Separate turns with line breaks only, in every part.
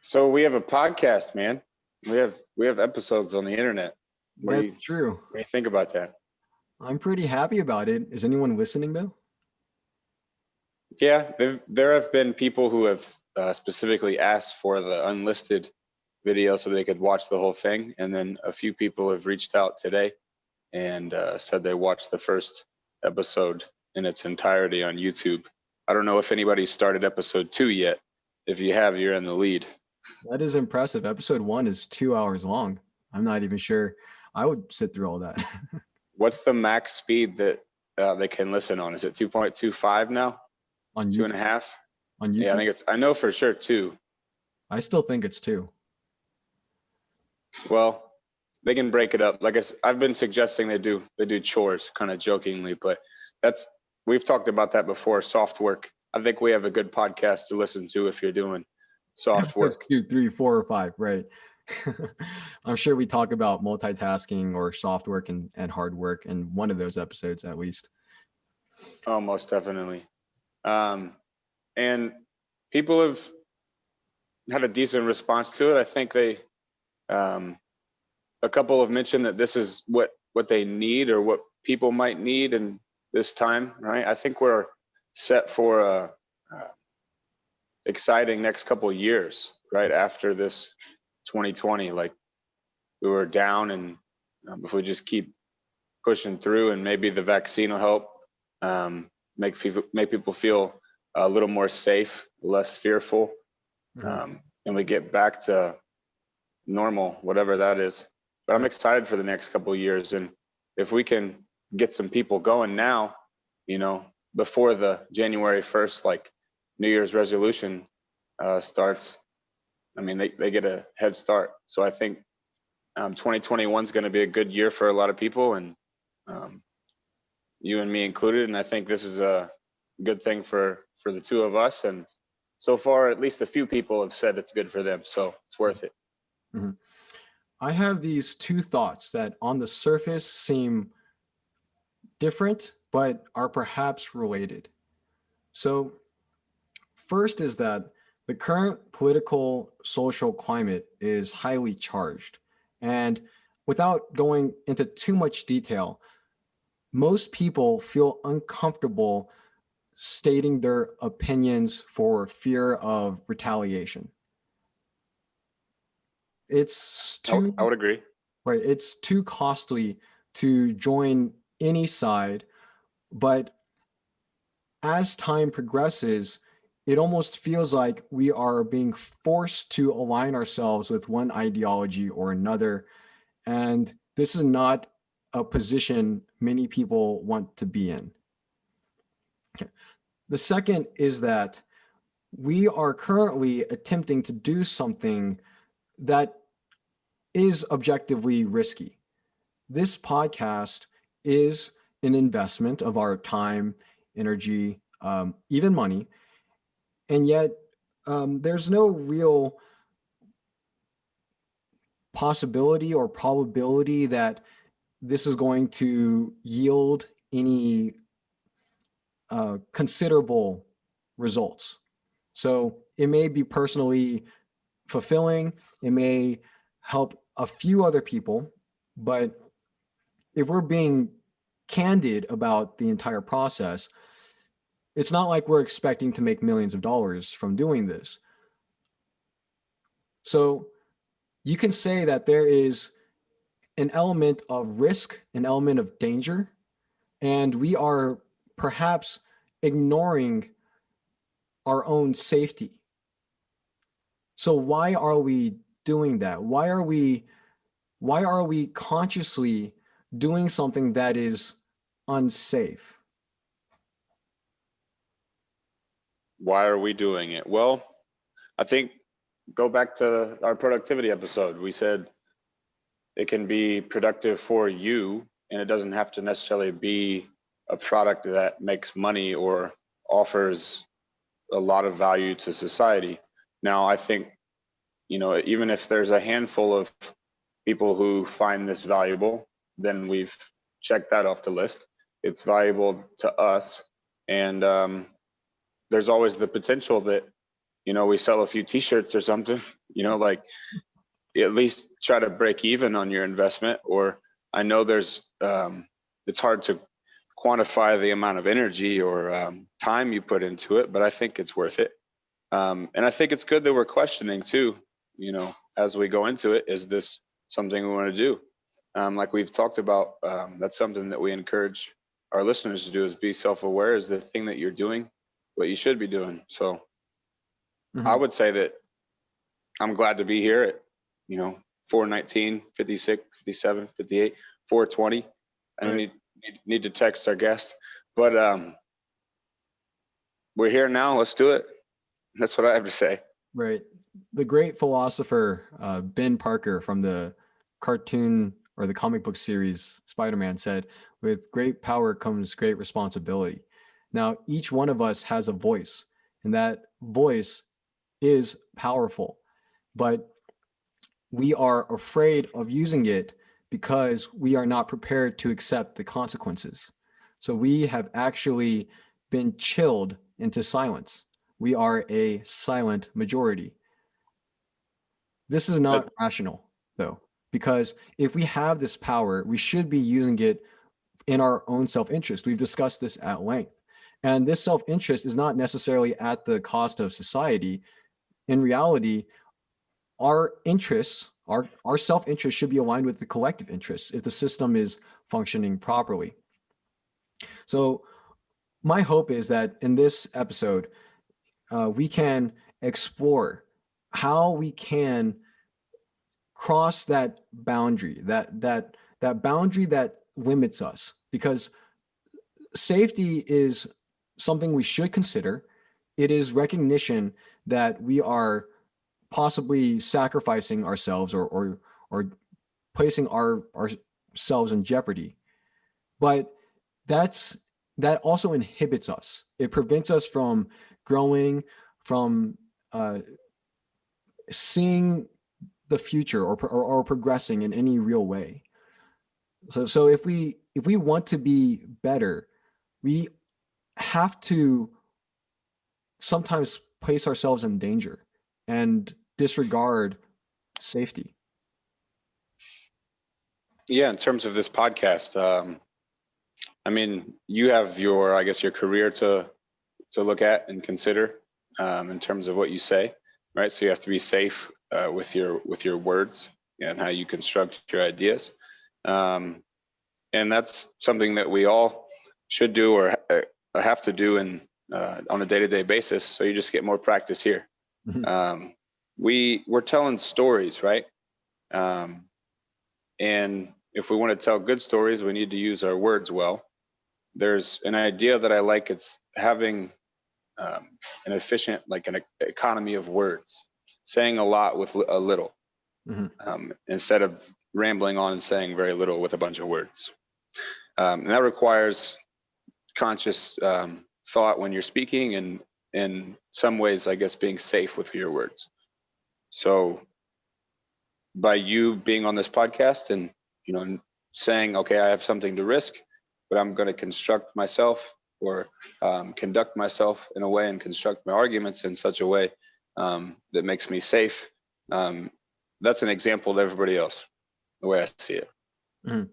So we have a podcast, man. We have episodes on the internet.
That's true.
What do you think about that?
I'm pretty happy about it. Is anyone listening though?
Yeah, there have been people who have specifically asked for the unlisted video so they could watch the whole thing, and then a few people have reached out today and said they watched the first episode in its entirety on YouTube. I don't know if anybody's started episode 2 yet. If you have, you're in the lead.
That is impressive. Episode 1 is 2 hours long. I'm not even sure I would sit through all that.
What's the max speed that they can listen on? Is it 2.25 now?
On
Two
YouTube?
and a half?
On YouTube?
Yeah, I know for sure 2.
I still think it's 2.
Well, they can break it up. Like I've been suggesting they do chores, kind of jokingly, but we've talked about that before. Soft work. I think we have a good podcast to listen to if you're doing soft work.
2, 3, 4, or 5, right? I'm sure we talk about multitasking or soft work and hard work in one of those episodes at least.
Oh, most definitely. And people have had a decent response to it. I think a couple have mentioned that this is what they need or what people might need in this time, right? I think we're set for a exciting next couple of years, right? After this 2020, like we were down, and if we just keep pushing through, and maybe the vaccine will help make people feel a little more safe, less fearful, and we get back to normal, whatever that is. But I'm excited for the next couple of years, and if we can get some people going now, before the January 1st, like New Year's resolution starts, I mean, they get a head start. So I think 2021 is going to be a good year for a lot of people, and you and me included. And I think this is a good thing for the two of us. And so far, at least a few people have said it's good for them. So it's worth it.
Mm-hmm. I have these 2 thoughts that on the surface seem different, but are perhaps related. So first is that the current political social climate is highly charged. And without going into too much detail, most people feel uncomfortable stating their opinions for fear of retaliation. It's too,
I would agree.
right, it's too costly to join any side, but as time progresses, it almost feels like we are being forced to align ourselves with one ideology or another. And this is not a position many people want to be in. Okay. The second is that we are currently attempting to do something that is objectively risky. This podcast is an investment of our time, energy, even money. And yet there's no real possibility or probability that this is going to yield any considerable results. So it may be personally fulfilling, it may help a few other people, but if we're being candid about the entire process, it's not like we're expecting to make millions of dollars from doing this. So you can say that there is an element of risk, an element of danger, and we are perhaps ignoring our own safety. So why are we doing that? Why are we consciously doing something that is unsafe?
Why are we doing it? Well, I think go back to our productivity episode. We said it can be productive for you, and it doesn't have to necessarily be a product that makes money or offers a lot of value to society. Now, I think, even if there's a handful of people who find this valuable, then we've checked that off the list. It's valuable to us. And there's always the potential that, we sell a few t-shirts or something, like at least try to break even on your investment. Or I know it's hard to quantify the amount of energy or time you put into it, but I think it's worth it. And I think it's good that we're questioning too, as we go into it, is this something we want to do? Like we've talked about, that's something that we encourage our listeners to do, is be self-aware. Is the thing that you're doing what you should be doing? So I would say that I'm glad to be here at, 419, 56, 57, 58, 420. I don't need to text our guest, but we're here now. Let's do it. That's what I have to say.
Right. The great philosopher, Ben Parker from the cartoon or the comic book series Spider-Man said, with great power comes great responsibility. Now, each one of us has a voice, and that voice is powerful, but we are afraid of using it because we are not prepared to accept the consequences. So we have actually been chilled into silence. We are a silent majority. This is not rational, though, because if we have this power, we should be using it in our own self-interest. We've discussed this at length. And this self-interest is not necessarily at the cost of society. In reality, our interests, our self-interest should be aligned with the collective interests if the system is functioning properly. So my hope is that in this episode, we can explore how we can cross that boundary, that boundary that limits us, because safety is something we should consider. It is recognition that we are possibly sacrificing ourselves or placing ourselves in jeopardy. But that also inhibits us. It prevents us from growing, from seeing the future or progressing in any real way. So if we want to be better, we have to sometimes place ourselves in danger and disregard safety.
Yeah, in terms of this podcast, I mean, you have your career to look at and consider in terms of what you say, right? So you have to be safe with your words and how you construct your ideas, and that's something that we all should do or have to do on a day-to-day basis. So you just get more practice here.
Mm-hmm.
We're telling stories, right? And if we want to tell good stories, we need to use our words well. There's an idea that I like. It's having an efficient, like an economy of words, saying a lot with a little, instead of rambling on and saying very little with a bunch of words. And that requires conscious thought when you're speaking, and in some ways, I guess, being safe with your words. So by you being on this podcast and, saying, okay, I have something to risk, but I'm going to construct myself or conduct myself in a way and construct my arguments in such a way that makes me safe. That's an example to everybody else, the way I see it.
Mm-hmm.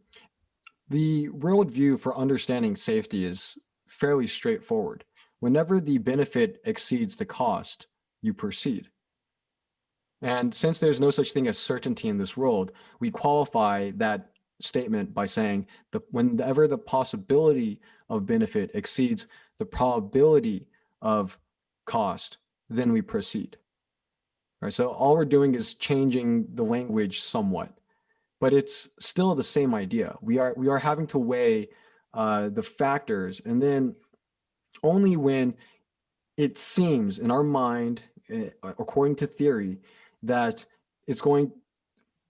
The worldview for understanding safety is fairly straightforward. Whenever the benefit exceeds the cost, you proceed. And since there's no such thing as certainty in this world, we qualify that statement by saying that whenever the possibility of benefit exceeds the probability of cost, then we proceed. All right, so all we're doing is changing the language somewhat, but it's still the same idea. We are having to weigh the factors, and then only when it seems in our mind, according to theory, that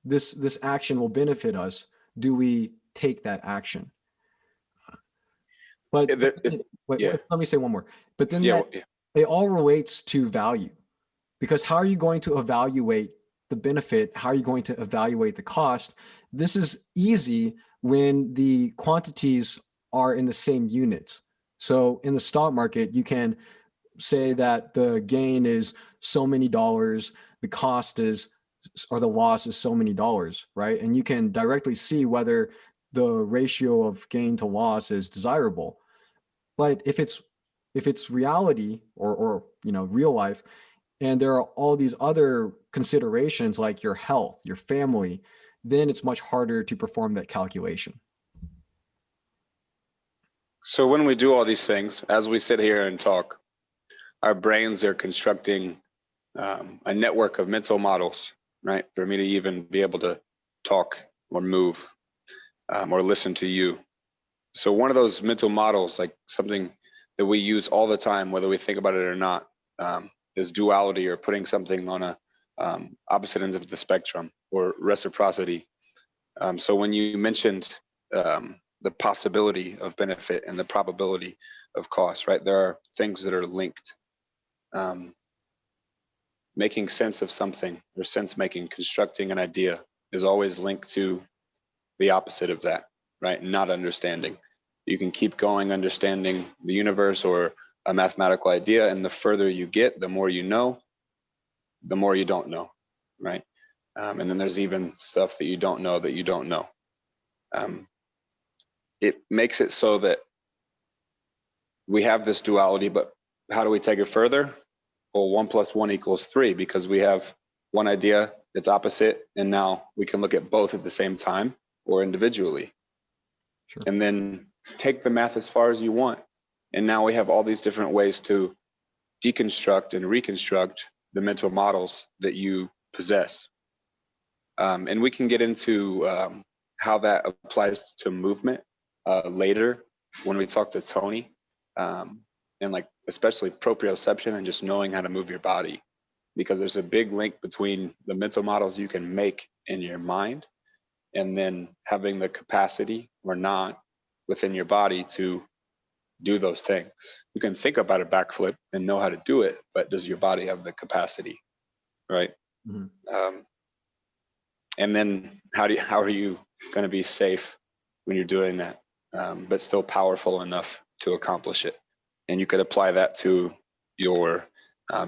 this action will benefit us, do we take that action. But
yeah.
Let me say one more. But then
Yeah,
it all relates to value, because how are you going to evaluate the benefit? How are you going to evaluate the cost? This is easy when the quantities are in the same units. So in the stock market, you can say that the gain is so many dollars, the cost is, or the loss is so many dollars, right? And you can directly see whether the ratio of gain to loss is desirable. But if it's reality or real life, and there are all these other considerations like your health, your family, then it's much harder to perform that calculation.
So when we do all these things, as we sit here and talk, our brains are constructing a network of mental models, right? For me to even be able to talk or move or listen to you. So one of those mental models, like something that we use all the time, whether we think about it or not, is duality, or putting something on a opposite ends of the spectrum, or reciprocity. So when you mentioned the possibility of benefit and the probability of cost, right? There are things that are linked. Making sense of something, or sense making, constructing an idea, is always linked to the opposite of that, right? Not understanding. You can keep going understanding the universe or a mathematical idea, and the further you get, the more you know, the more you don't know, right? And then there's even stuff that you don't know that you don't know. It makes it so that we have this duality, but how do we take it further? Well, 1 + 1 = 3, because we have one idea that's opposite, and now we can look at both at the same time or individually.
Sure.
And then take the math as far as you want. And now we have all these different ways to deconstruct and reconstruct the mental models that you possess. And we can get into how that applies to movement later when we talk to Tony, and like especially proprioception and just knowing how to move your body, because there's a big link between the mental models you can make in your mind and then having the capacity or not within your body to do those things. You can think about a backflip and know how to do it, but does your body have the capacity, right? Mm-hmm. And then how are you going to be safe when you're doing that, but still powerful enough to accomplish it? And you could apply that to your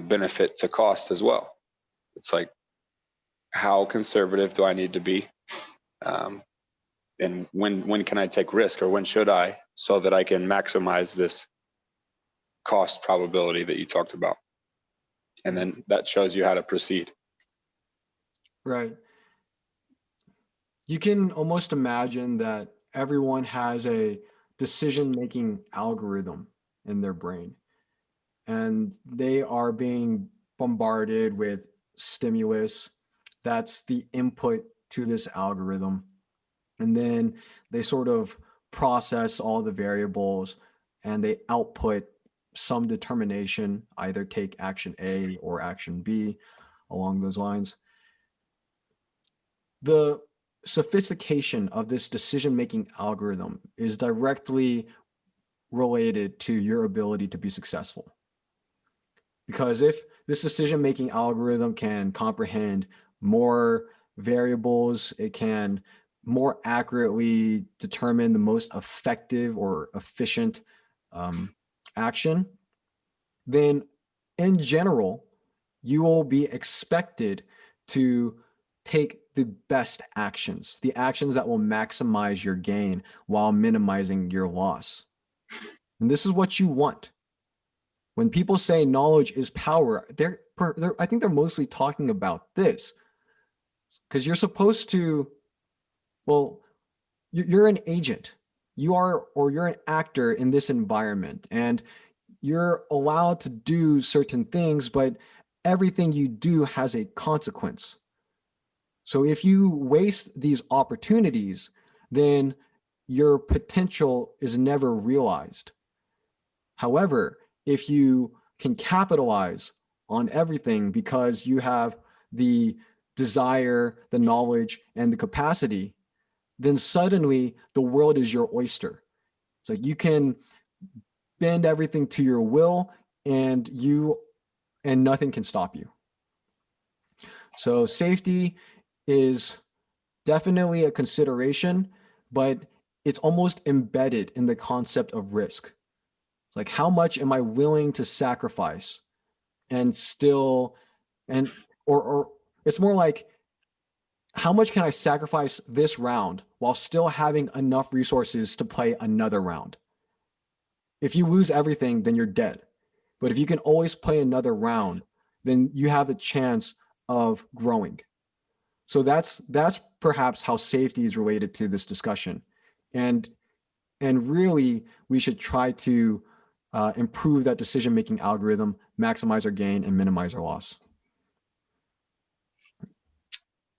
benefit to cost as well. It's like, how conservative do I need to be? And when can I take risk, or when should I, so that I can maximize this cost probability that you talked about? And then that shows you how to proceed.
Right. You can almost imagine that everyone has a decision-making algorithm in their brain, and they are being bombarded with stimulus. That's the input to this algorithm. And then they sort of process all the variables and they output some determination, either take action A or action B along those lines. The sophistication of this decision-making algorithm is directly related to your ability to be successful. Because if this decision-making algorithm can comprehend more variables, it can more accurately determine the most effective or efficient action, then in general, you will be expected to take the best actions, the actions that will maximize your gain while minimizing your loss. And this is what you want. When people say knowledge is power, I think they're mostly talking about this, because you're supposed to, well, you're an agent. You're an actor in this environment, and you're allowed to do certain things, but everything you do has a consequence. So if you waste these opportunities, then your potential is never realized. However, if you can capitalize on everything because you have the desire, the knowledge, and the capacity, then suddenly the world is your oyster. It's like you can bend everything to your will, and nothing can stop you. So safety is definitely a consideration, but it's almost embedded in the concept of risk. Like, how much am I willing to sacrifice and still, and, or it's more like, how much can I sacrifice this round while still having enough resources to play another round? If you lose everything, then you're dead. But if you can always play another round, then you have the chance of growing. So that's perhaps how safety is related to this discussion. And really, we should try to improve that decision-making algorithm, maximize our gain, and minimize our loss.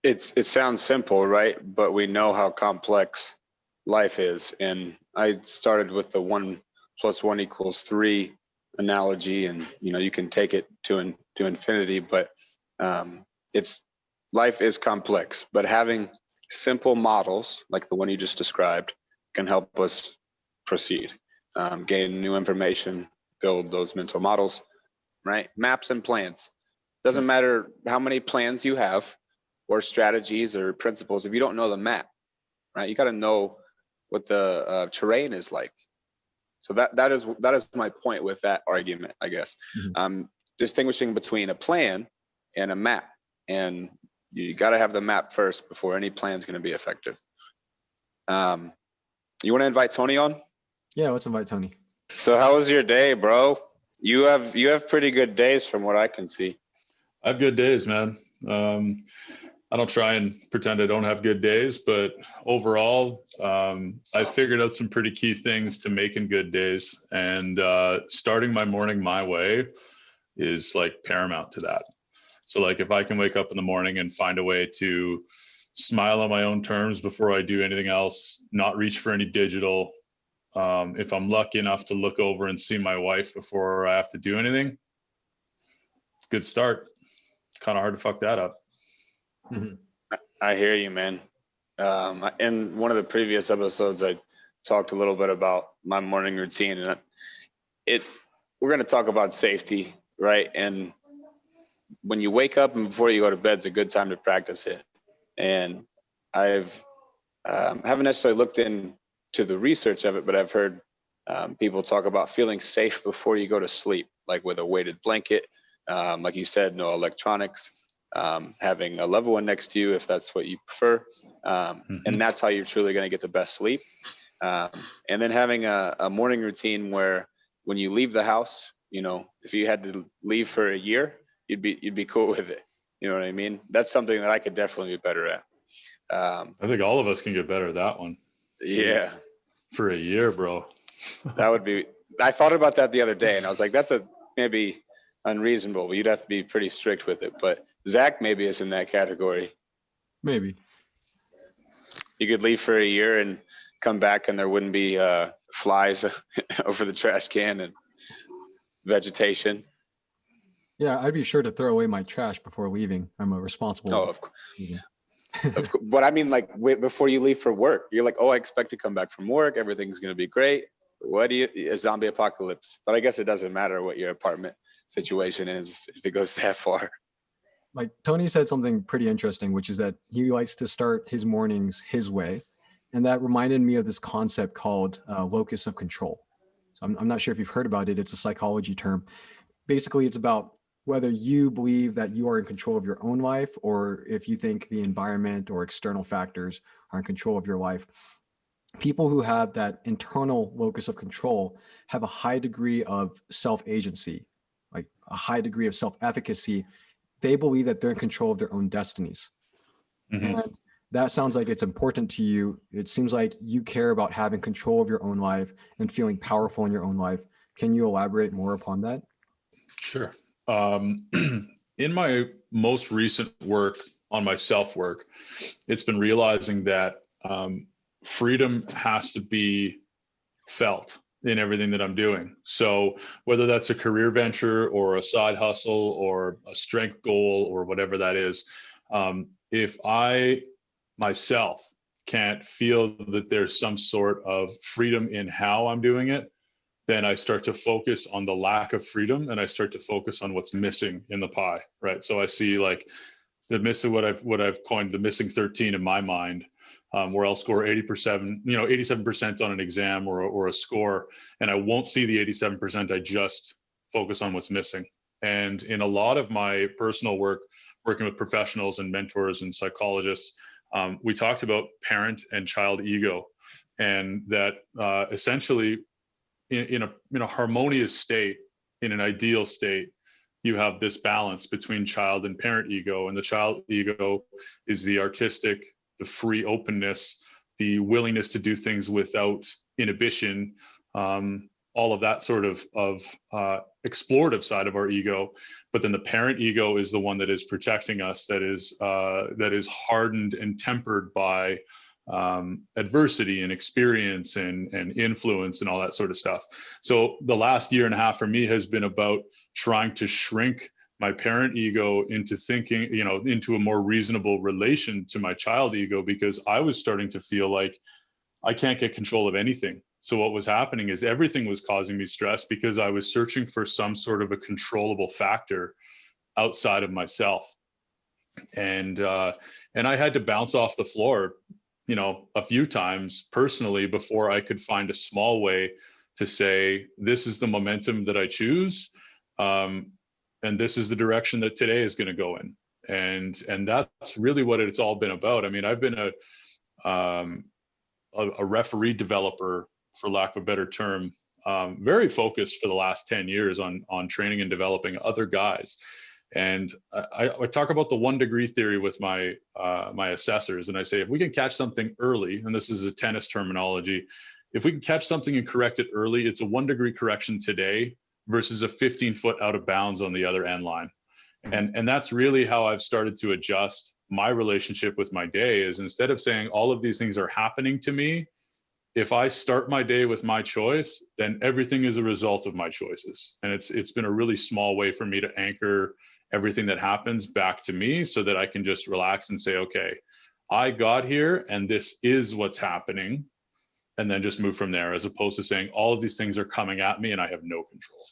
It sounds simple, right? But we know how complex life is. And I started with the 1 + 1 = 3 analogy, and you can take it to infinity. But it's life is complex. But having simple models like the one you just described can help us proceed, gain new information, build those mental models, right? Maps and plans. Doesn't matter how many plans you have or strategies or principles if you don't know the map, right? You got to know what the terrain is like. So that is my point with that argument, I guess. Distinguishing between a plan and a map, and you got to have the map first before any plan is going to be effective. You want to invite Tony on?
Yeah, let's invite Tony.
So how was your day, bro? You have pretty good days from what I can see.
I have good days, man. I don't try and pretend I don't have good days, but overall, I figured out some pretty key things to making good days, and starting my morning my way is like paramount to that. So like if I can wake up in the morning and find a way to smile on my own terms before I do anything else, not reach for any digital, if I'm lucky enough to look over and see my wife before I have to do anything, good start. Kind of hard to fuck that up.
I hear you, man. In one of the previous episodes, I talked a little bit about my morning routine, and we're going to talk about safety, right? And when you wake up and before you go to bed is a good time to practice it. And I've haven't necessarily looked into the research of it, but I've heard people talk about feeling safe before you go to sleep, like with a weighted blanket, like you said, no electronics. Having a loved one next to you if that's what you prefer, and that's how you're truly going to get the best sleep. And then having a morning routine where when you leave the house, if you had to leave for a year, you'd be cool with it. You know what I mean? That's something that I could definitely be better at.
I think all of us can get better at that one.
Yeah.
Jeez. For a year, bro.
That would be, I thought about that the other day and I was like, that's maybe unreasonable, but you'd have to be pretty strict with it. But Zach maybe is in that category.
Maybe.
You could leave for a year and come back and there wouldn't be flies over the trash can and vegetation.
Yeah, I'd be sure to throw away my trash before leaving. I'm a responsible.
Oh, of course. But I mean, like before you leave for work, you're like, oh, I expect to come back from work. Everything's going to be great. A zombie apocalypse. But I guess it doesn't matter what your apartment situation is if it goes that far.
Like Tony said something pretty interesting, which is that he likes to start his mornings his way. And that reminded me of this concept called locus of control. So I'm not sure if you've heard about it. It's a psychology term. Basically, it's about whether you believe that you are in control of your own life or if you think the environment or external factors are in control of your life. People who have that internal locus of control have a high degree of self-agency, like a high degree of self-efficacy. They believe that they're in control of their own destinies. And that sounds like it's important to you. It seems like you care about having control of your own life and feeling powerful in your own life. Can you elaborate more upon that?
Sure. In my most recent work on my self-work, it's been realizing that freedom has to be felt in everything that I'm doing. So whether that's a career venture or a side hustle or a strength goal or whatever that is, if I myself can't feel that there's some sort of freedom in how I'm doing it, then I start to focus on the lack of freedom and I start to focus on what's missing in the pie, right? So I see like the missing, what I've coined the missing 13 in my mind. where I'll score 80%, 87% on an exam or a score, and I won't see the 87%. I just focus on what's missing. And in a lot of my personal work, working with professionals and mentors and psychologists, we talked about parent and child ego, and that essentially in a harmonious state, in an ideal state, you have this balance between child and parent ego. And the child ego is the artistic, the free openness, the willingness to do things without inhibition, all of that sort of explorative side of our ego. But then the parent ego is the one that is protecting us, that is hardened and tempered by adversity and experience and influence and all that sort of stuff. So the last year and a half for me has been about trying to shrink my parent ego into thinking, into a more reasonable relation to my child ego, because I was starting to feel like I can't get control of anything. So what was happening is everything was causing me stress because I was searching for some sort of a controllable factor outside of myself. And I had to bounce off the floor, a few times personally before I could find a small way to say, this is the momentum that I choose. And this is the direction that today is going to go in. And that's really what it's all been about. I mean, I've been a referee developer, for lack of a better term, very focused for the last 10 years on training and developing other guys. And I talk about the 1 degree theory with my assessors. And I say, if we can catch something early, and this is a tennis terminology, if we can catch something and correct it early, it's a 1 degree correction today versus a 15-foot out of bounds on the other end line. And that's really how I've started to adjust my relationship with my day, is instead of saying all of these things are happening to me, if I start my day with my choice, then everything is a result of my choices. And it's been a really small way for me to anchor everything that happens back to me, so that I can just relax and say, okay, I got here and this is what's happening, and then just move from there, as opposed to saying all of these things are coming at me and I have no control.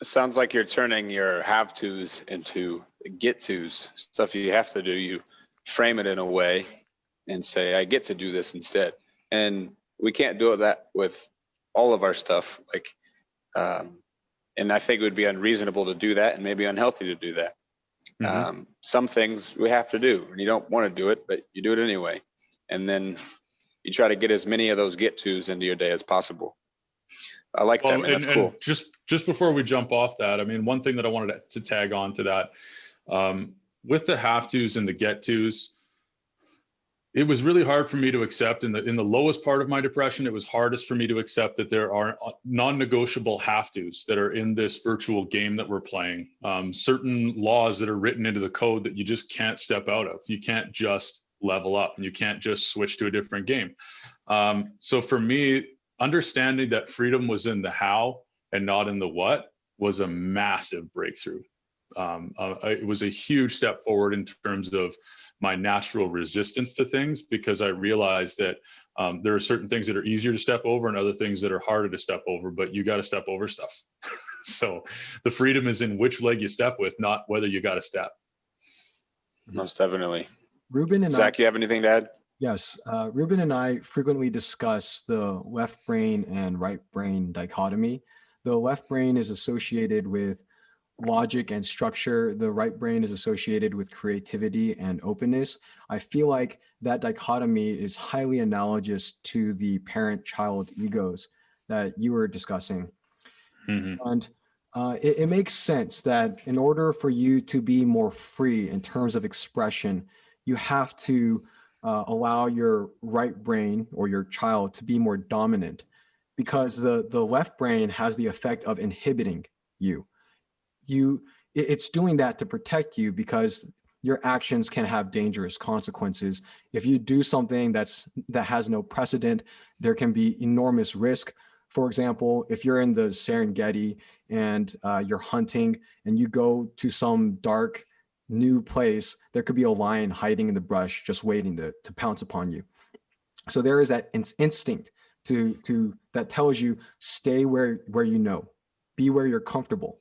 It sounds like you're turning your have tos into get tos, stuff you have to do. You frame it in a way and say, I get to do this instead. And we can't do that with all of our stuff. And I think it would be unreasonable to do that, and maybe unhealthy to do that. Mm-hmm. Some things we have to do, and you don't want to do it, but you do it anyway. And then you try to get as many of those get tos into your day as possible. I like that, man. That's cool.
Just before we jump off that, I mean, one thing that I wanted to tag on to that, with the have tos and the get tos, it was really hard for me to accept in the lowest part of my depression. It was hardest for me to accept that there are non-negotiable have tos that are in this virtual game that we're playing. Certain laws that are written into the code that you just can't step out of. You can't just level up, and you can't just switch to a different game. So for me, understanding that freedom was in the how and not in the what was a massive breakthrough. It was a huge step forward in terms of my natural resistance to things, because I realized that there are certain things that are easier to step over and other things that are harder to step over, but you got to step over stuff. So the freedom is in which leg you step with, not whether you got to step.
Most definitely.
Reuben and
Zach, you have anything to add?
Yes. Reuben and I frequently discuss the left brain and right brain dichotomy. The left brain is associated with logic and structure. The right brain is associated with creativity and openness. I feel like that dichotomy is highly analogous to the parent-child egos that you were discussing. Mm-hmm. And it makes sense that in order for you to be more free in terms of expression, you have to allow your right brain or your child to be more dominant, because the left brain has the effect of inhibiting you. It's doing that to protect you, because your actions can have dangerous consequences. If you do something that has no precedent, there can be enormous risk. For example, if you're in the Serengeti and you're hunting and you go to some dark new place, there could be a lion hiding in the brush just waiting to pounce upon you. So there is that instinct to that tells you stay where you know, be where you're comfortable.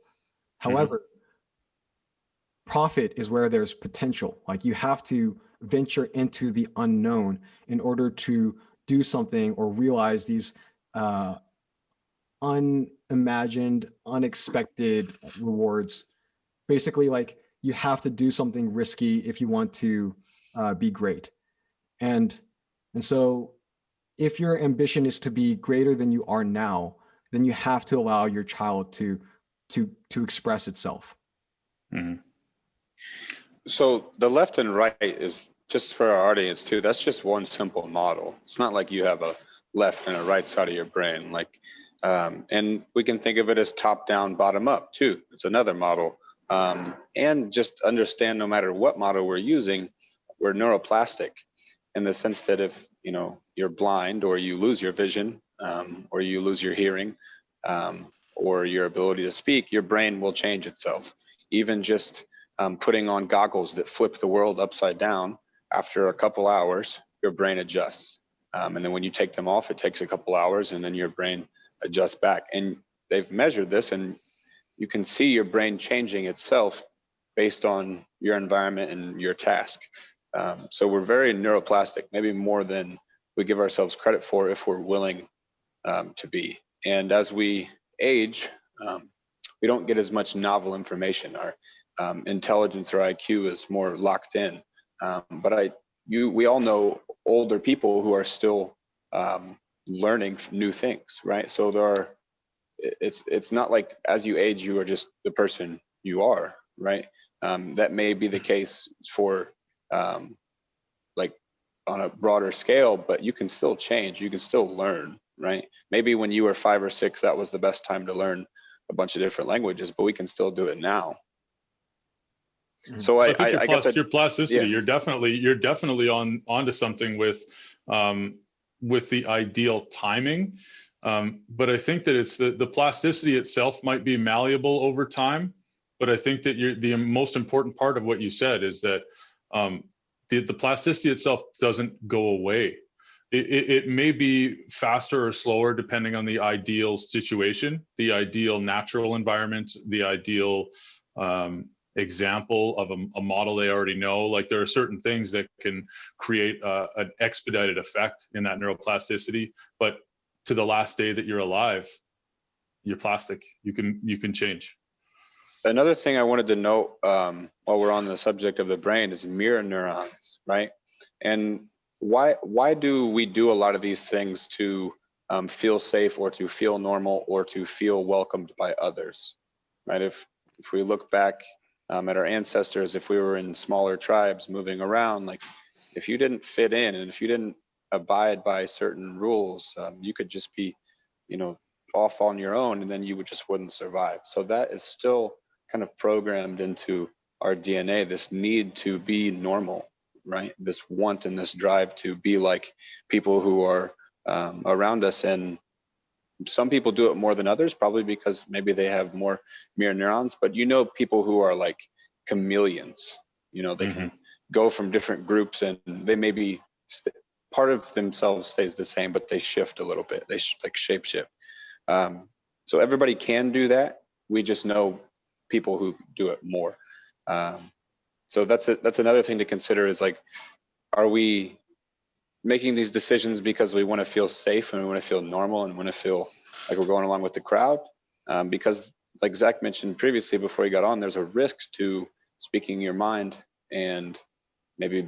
However, profit is where there's potential. Like, you have to venture into the unknown in order to do something or realize these unimagined, unexpected rewards. Basically, like, you have to do something risky if you want to be great. And so if your ambition is to be greater than you are now, then you have to allow your child to express itself.
Mhm.
So the left and right is, just for our audience too, that's just one simple model. It's not like you have a left and a right side of your brain. Like, and we can think of it as top down, bottom up too. It's another model. And just understand, no matter what model we're using, we're neuroplastic, in the sense that if, you know, you're blind, or you lose your vision, or you lose your hearing, or your ability to speak, your brain will change itself. Even just putting on goggles that flip the world upside down, after a couple hours, your brain adjusts. And then when you take them off, it takes a couple hours, and then your brain adjusts back. And they've measured this, and you can see your brain changing itself based on your environment and your task. So we're very neuroplastic, maybe more than we give ourselves credit for, if we're willing to be. And as we age, we don't get as much novel information. Our intelligence or IQ is more locked in. But we all know older people who are still learning new things, right? So it's not like as you age, you are just the person you are, right? That may be the case for like on a broader scale, but you can still change, you can still learn, right? Maybe when you were 5 or 6, that was the best time to learn a bunch of different languages, but we can still do it now. So
I think
I get that.
your plasticity,
Yeah.
you're definitely onto something with the ideal timing. But I think that it's the plasticity itself might be malleable over time. But I think that the most important part of what you said is that the plasticity itself doesn't go away. It may be faster or slower depending on the ideal situation, the ideal natural environment, the ideal example of a model they already know. Like, there are certain things that can create an expedited effect in that neuroplasticity, but to the last day that you're alive, you're plastic. You can change.
Another thing I wanted to note while we're on the subject of the brain is mirror neurons, right? And why do we do a lot of these things to feel safe, or to feel normal, or to feel welcomed by others, right? If we look back at our ancestors, if we were in smaller tribes moving around, like, if you didn't fit in, and if you didn't abide by certain rules, you could just be, you know, off on your own, and then you just wouldn't survive. So that is still kind of programmed into our DNA, this need to be normal, right? This want and this drive to be like people who are around us. And some people do it more than others, probably because maybe they have more mirror neurons. But you know, people who are like chameleons, you know, they can go from different groups, and they may be part of themselves stays the same, but they shift a little bit. They like shape shift. So everybody can do that. We just know people who do it more. So that's another thing to consider, is like, are we making these decisions because we want to feel safe, and we want to feel normal, and want to feel like we're going along with the crowd? Because like Zach mentioned previously before he got on, there's a risk to speaking your mind and maybe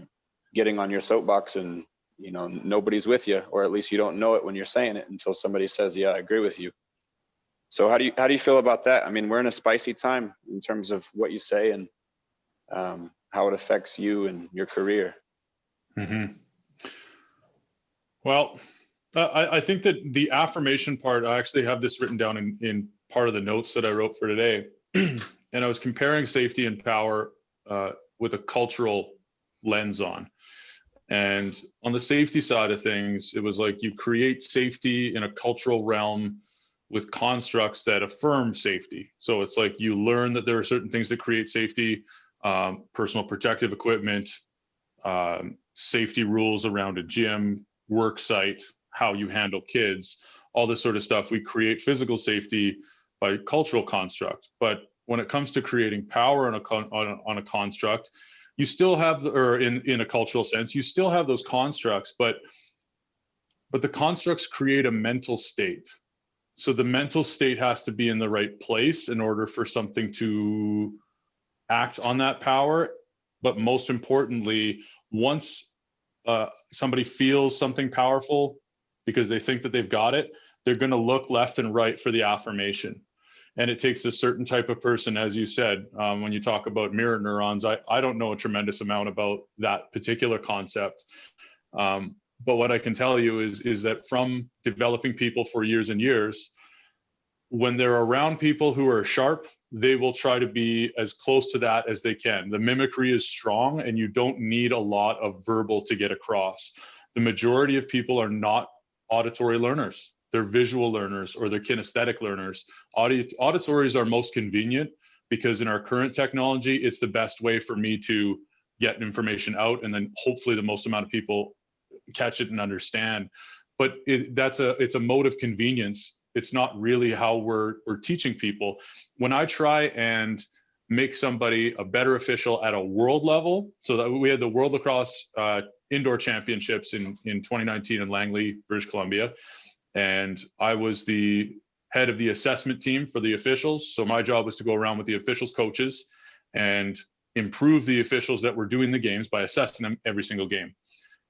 getting on your soapbox, and, you know, nobody's with you, or at least you don't know it when you're saying it until somebody says, yeah, I agree with you. So how do you feel about that? I mean, we're in a spicy time in terms of what you say, and how it affects you and your career.
Well, I think that the affirmation part, I actually have this written down in part of the notes that I wrote for today. And I was comparing safety and power with a cultural lens on. And on the safety side of things, it was like you create safety in a cultural realm with constructs that affirm safety. So it's like you learn that there are certain things that create safety, personal protective equipment, safety rules around a gym, work site, how you handle kids, all this sort of stuff. We create physical safety by cultural construct. But when it comes to creating power on a construct, you still have, or in a cultural sense, you still have those constructs, but the constructs create a mental state. So the mental state has to be in the right place in order for something to act on that power. But most importantly, once somebody feels something powerful because they think that they've got it, they're going to look left and right for the affirmation. And it takes a certain type of person, as you said, when you talk about mirror neurons. I don't know a tremendous amount about that particular concept. But what I can tell you is that from developing people for years and years, when they're around people who are sharp, they will try to be as close to that as they can. The mimicry is strong, and you don't need a lot of verbal to get across. The majority of people are not auditory learners. They're visual learners, or they're kinesthetic learners. Auditories are most convenient because in our current technology, it's the best way for me to get information out, and then hopefully the most amount of people catch it and understand. But it's a mode of convenience. It's not really how we're teaching people. When I try and make somebody a better official at a world level, so that we had the World Lacrosse Indoor Championships in 2019 in Langley, British Columbia, and I was the head of the assessment team for the officials. So my job was to go around with the officials' coaches and improve the officials that were doing the games by assessing them every single game.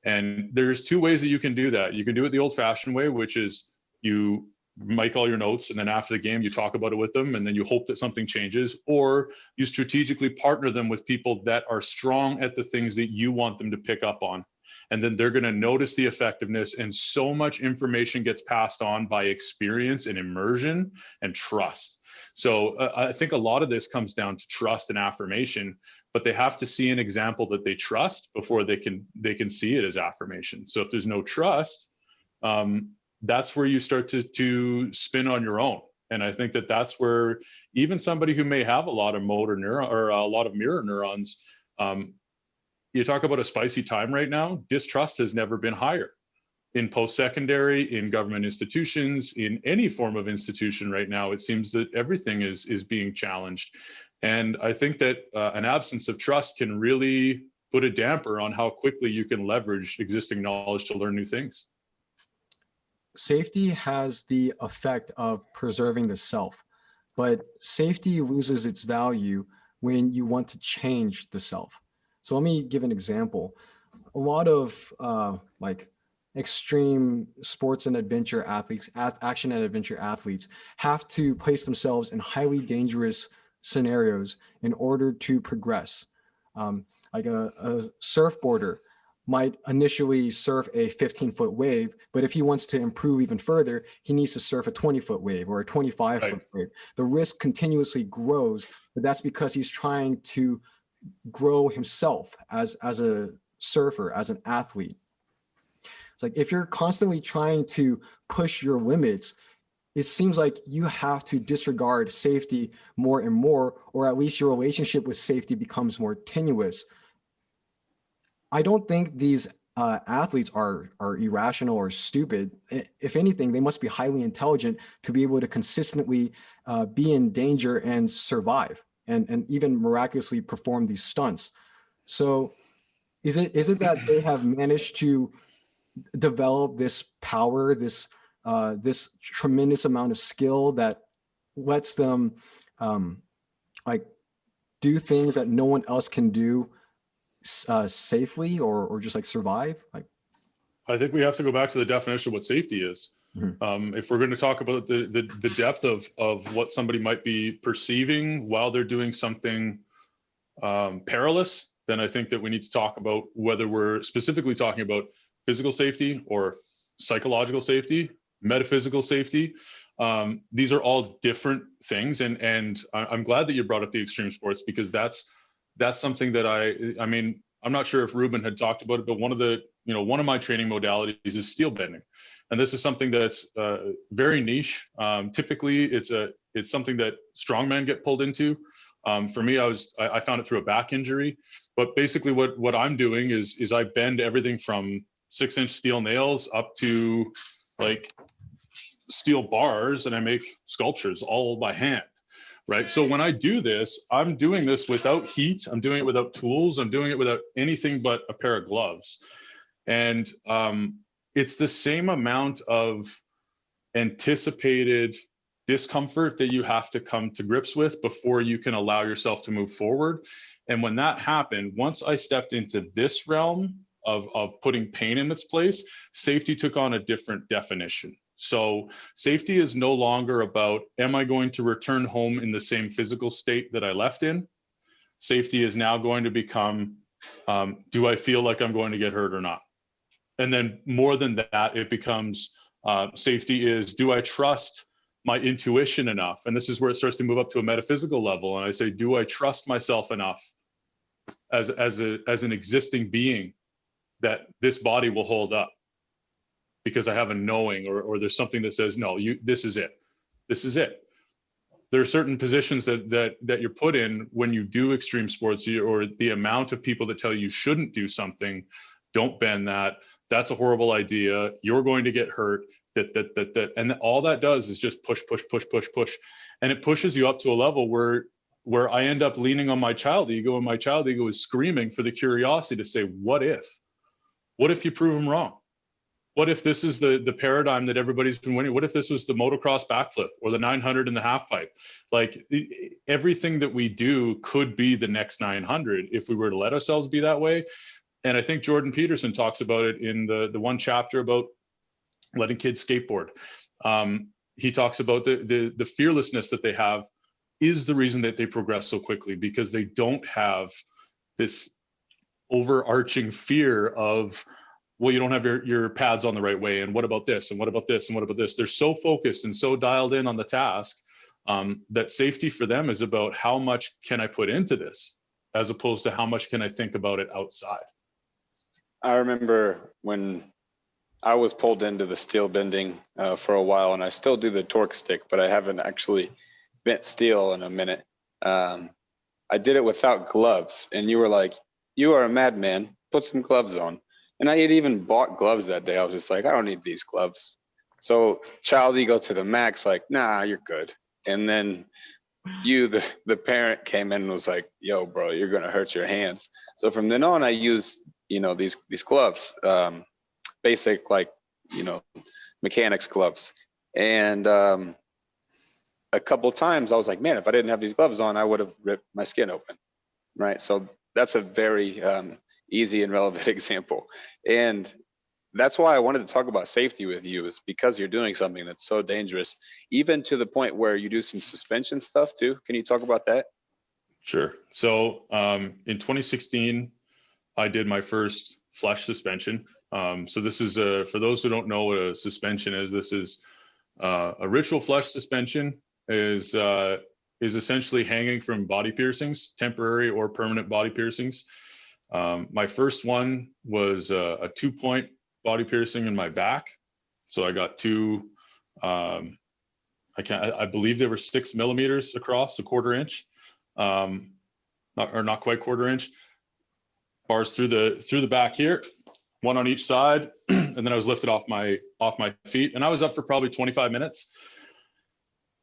And there's two ways that you can do that. You can do it the old-fashioned way, which is you mic all your notes, and then after the game, you talk about it with them, and then you hope that something changes, or you strategically partner them with people that are strong at the things that you want them to pick up on. And then they're going to notice the effectiveness, and so much information gets passed on by experience and immersion and trust. So I think a lot of this comes down to trust and affirmation, but they have to see an example that they trust before they can see it as affirmation. So if there's no trust, that's where you start to spin on your own. And I think that's where even somebody who may have a lot of motor neuron or a lot of mirror neurons, you talk about a spicy time right now, distrust has never been higher in post-secondary, in government institutions, in any form of institution right now. It seems that everything is being challenged. And I think that an absence of trust can really put a damper on how quickly you can leverage existing knowledge to learn new things.
Safety has the effect of preserving the self, but safety loses its value when you want to change the self. So let me give an example. A lot of like extreme sports and adventure athletes, action and adventure athletes, have to place themselves in highly dangerous scenarios in order to progress. Like a surfboarder might initially surf a 15-foot wave, but if he wants to improve even further, he needs to surf a 20-foot wave or a 25-foot wave. The risk continuously grows, but that's because he's trying to grow himself as a surfer, as an athlete. It's like if you're constantly trying to push your limits, it seems like you have to disregard safety more and more, or at least your relationship with safety becomes more tenuous. I don't think these athletes are irrational or stupid. If anything, they must be highly intelligent to be able to consistently be in danger and survive, and even miraculously perform these stunts. So is it that they have managed to develop this power, this tremendous amount of skill that lets them like do things that no one else can do safely, or just like survive? Like,
I think we have to go back to the definition of what safety is. Mm-hmm. If we're going to talk about the depth of what somebody might be perceiving while they're doing something perilous, then I think that we need to talk about whether we're specifically talking about physical safety or psychological safety, metaphysical safety. These are all different things, and I'm glad that you brought up the extreme sports, because that's something that I mean, I'm not sure if Reuben had talked about it, but one of my training modalities is steel bending. And this is something that's very niche. Typically it's something that strongmen get pulled into. For me, I found it through a back injury, but basically what I'm doing is I bend everything from 6-inch steel nails up to like steel bars, and I make sculptures all by hand. right? So when I do this, I'm doing this without heat. I'm doing it without tools. I'm doing it without anything but a pair of gloves. And it's the same amount of anticipated discomfort that you have to come to grips with before you can allow yourself to move forward. And when that happened, once I stepped into this realm of putting pain in its place, safety took on a different definition. So safety is no longer about, am I going to return home in the same physical state that I left in? Safety is now going to become, do I feel like I'm going to get hurt or not? And then more than that, it becomes, safety is, do I trust my intuition enough? And this is where it starts to move up to a metaphysical level. And I say, do I trust myself enough as an existing being that this body will hold up? Because I have a knowing, or there's something that says, no, this is it. This is it. There are certain positions that you're put in when you do extreme sports, or the amount of people that tell you shouldn't do something, don't bend that. That's a horrible idea. You're going to get hurt. That. And all that does is just push. And it pushes you up to a level where I end up leaning on my child ego, and my child ego is screaming for the curiosity to say, what if? What if you prove them wrong? What if this is the paradigm that everybody's been winning? What if this was the motocross backflip or the 900 in the half pipe? Like, everything that we do could be the next 900 if we were to let ourselves be that way. And I think Jordan Peterson talks about it in the one chapter about letting kids skateboard. He talks about the fearlessness that they have is the reason that they progress so quickly, because they don't have this overarching fear of, well, you don't have your pads on the right way, and what about this, and what about this, and what about this? They're so focused and so dialed in on the task that safety for them is about how much can I put into this, as opposed to how much can I think about it outside.
I remember when I was pulled into the steel bending for a while, and I still do the torque stick, but I haven't actually bent steel in a minute. I did it without gloves, and you were like, you are a madman, put some gloves on. And I had even bought gloves that day. I was just like, I don't need these gloves. So child ego to the max, like, nah, you're good. And then you, the parent, came in and was like, yo, bro, you're going to hurt your hands. So from then on, I use, these gloves, basic, like, mechanics gloves. And a couple times I was like, man, if I didn't have these gloves on, I would have ripped my skin open. Right. So that's a very easy and relevant example. And that's why I wanted to talk about safety with you, is because you're doing something that's so dangerous, even to the point where you do some suspension stuff too. Can you talk about that?
Sure. So in 2016, I did my first flesh suspension. So this is for those who don't know what a suspension is, this is a ritual flesh suspension is essentially hanging from body piercings, temporary or permanent body piercings. My first one was a 2-point body piercing in my back. So I got two, I believe they were 6 millimeters across, a 1/4 inch, not quite 1/4 inch, bars through the back here, one on each side. And then I was lifted off my feet, and I was up for probably 25 minutes.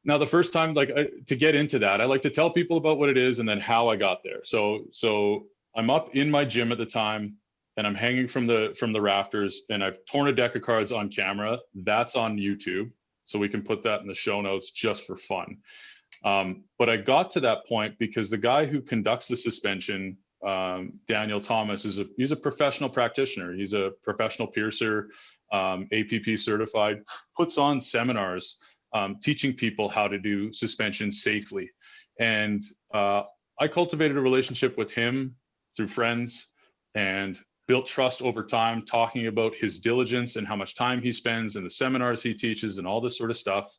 Now, the first time, to get into that, I like to tell people about what it is and then how I got there. So I'm up in my gym at the time, and I'm hanging from the rafters, and I've torn a deck of cards on camera. That's on YouTube, so we can put that in the show notes just for fun. But I got to that point because the guy who conducts the suspension, Daniel Thomas, he's a professional practitioner. He's a professional piercer, APP certified, puts on seminars teaching people how to do suspension safely. And I cultivated a relationship with him through friends and built trust over time, talking about his diligence and how much time he spends and the seminars he teaches and all this sort of stuff.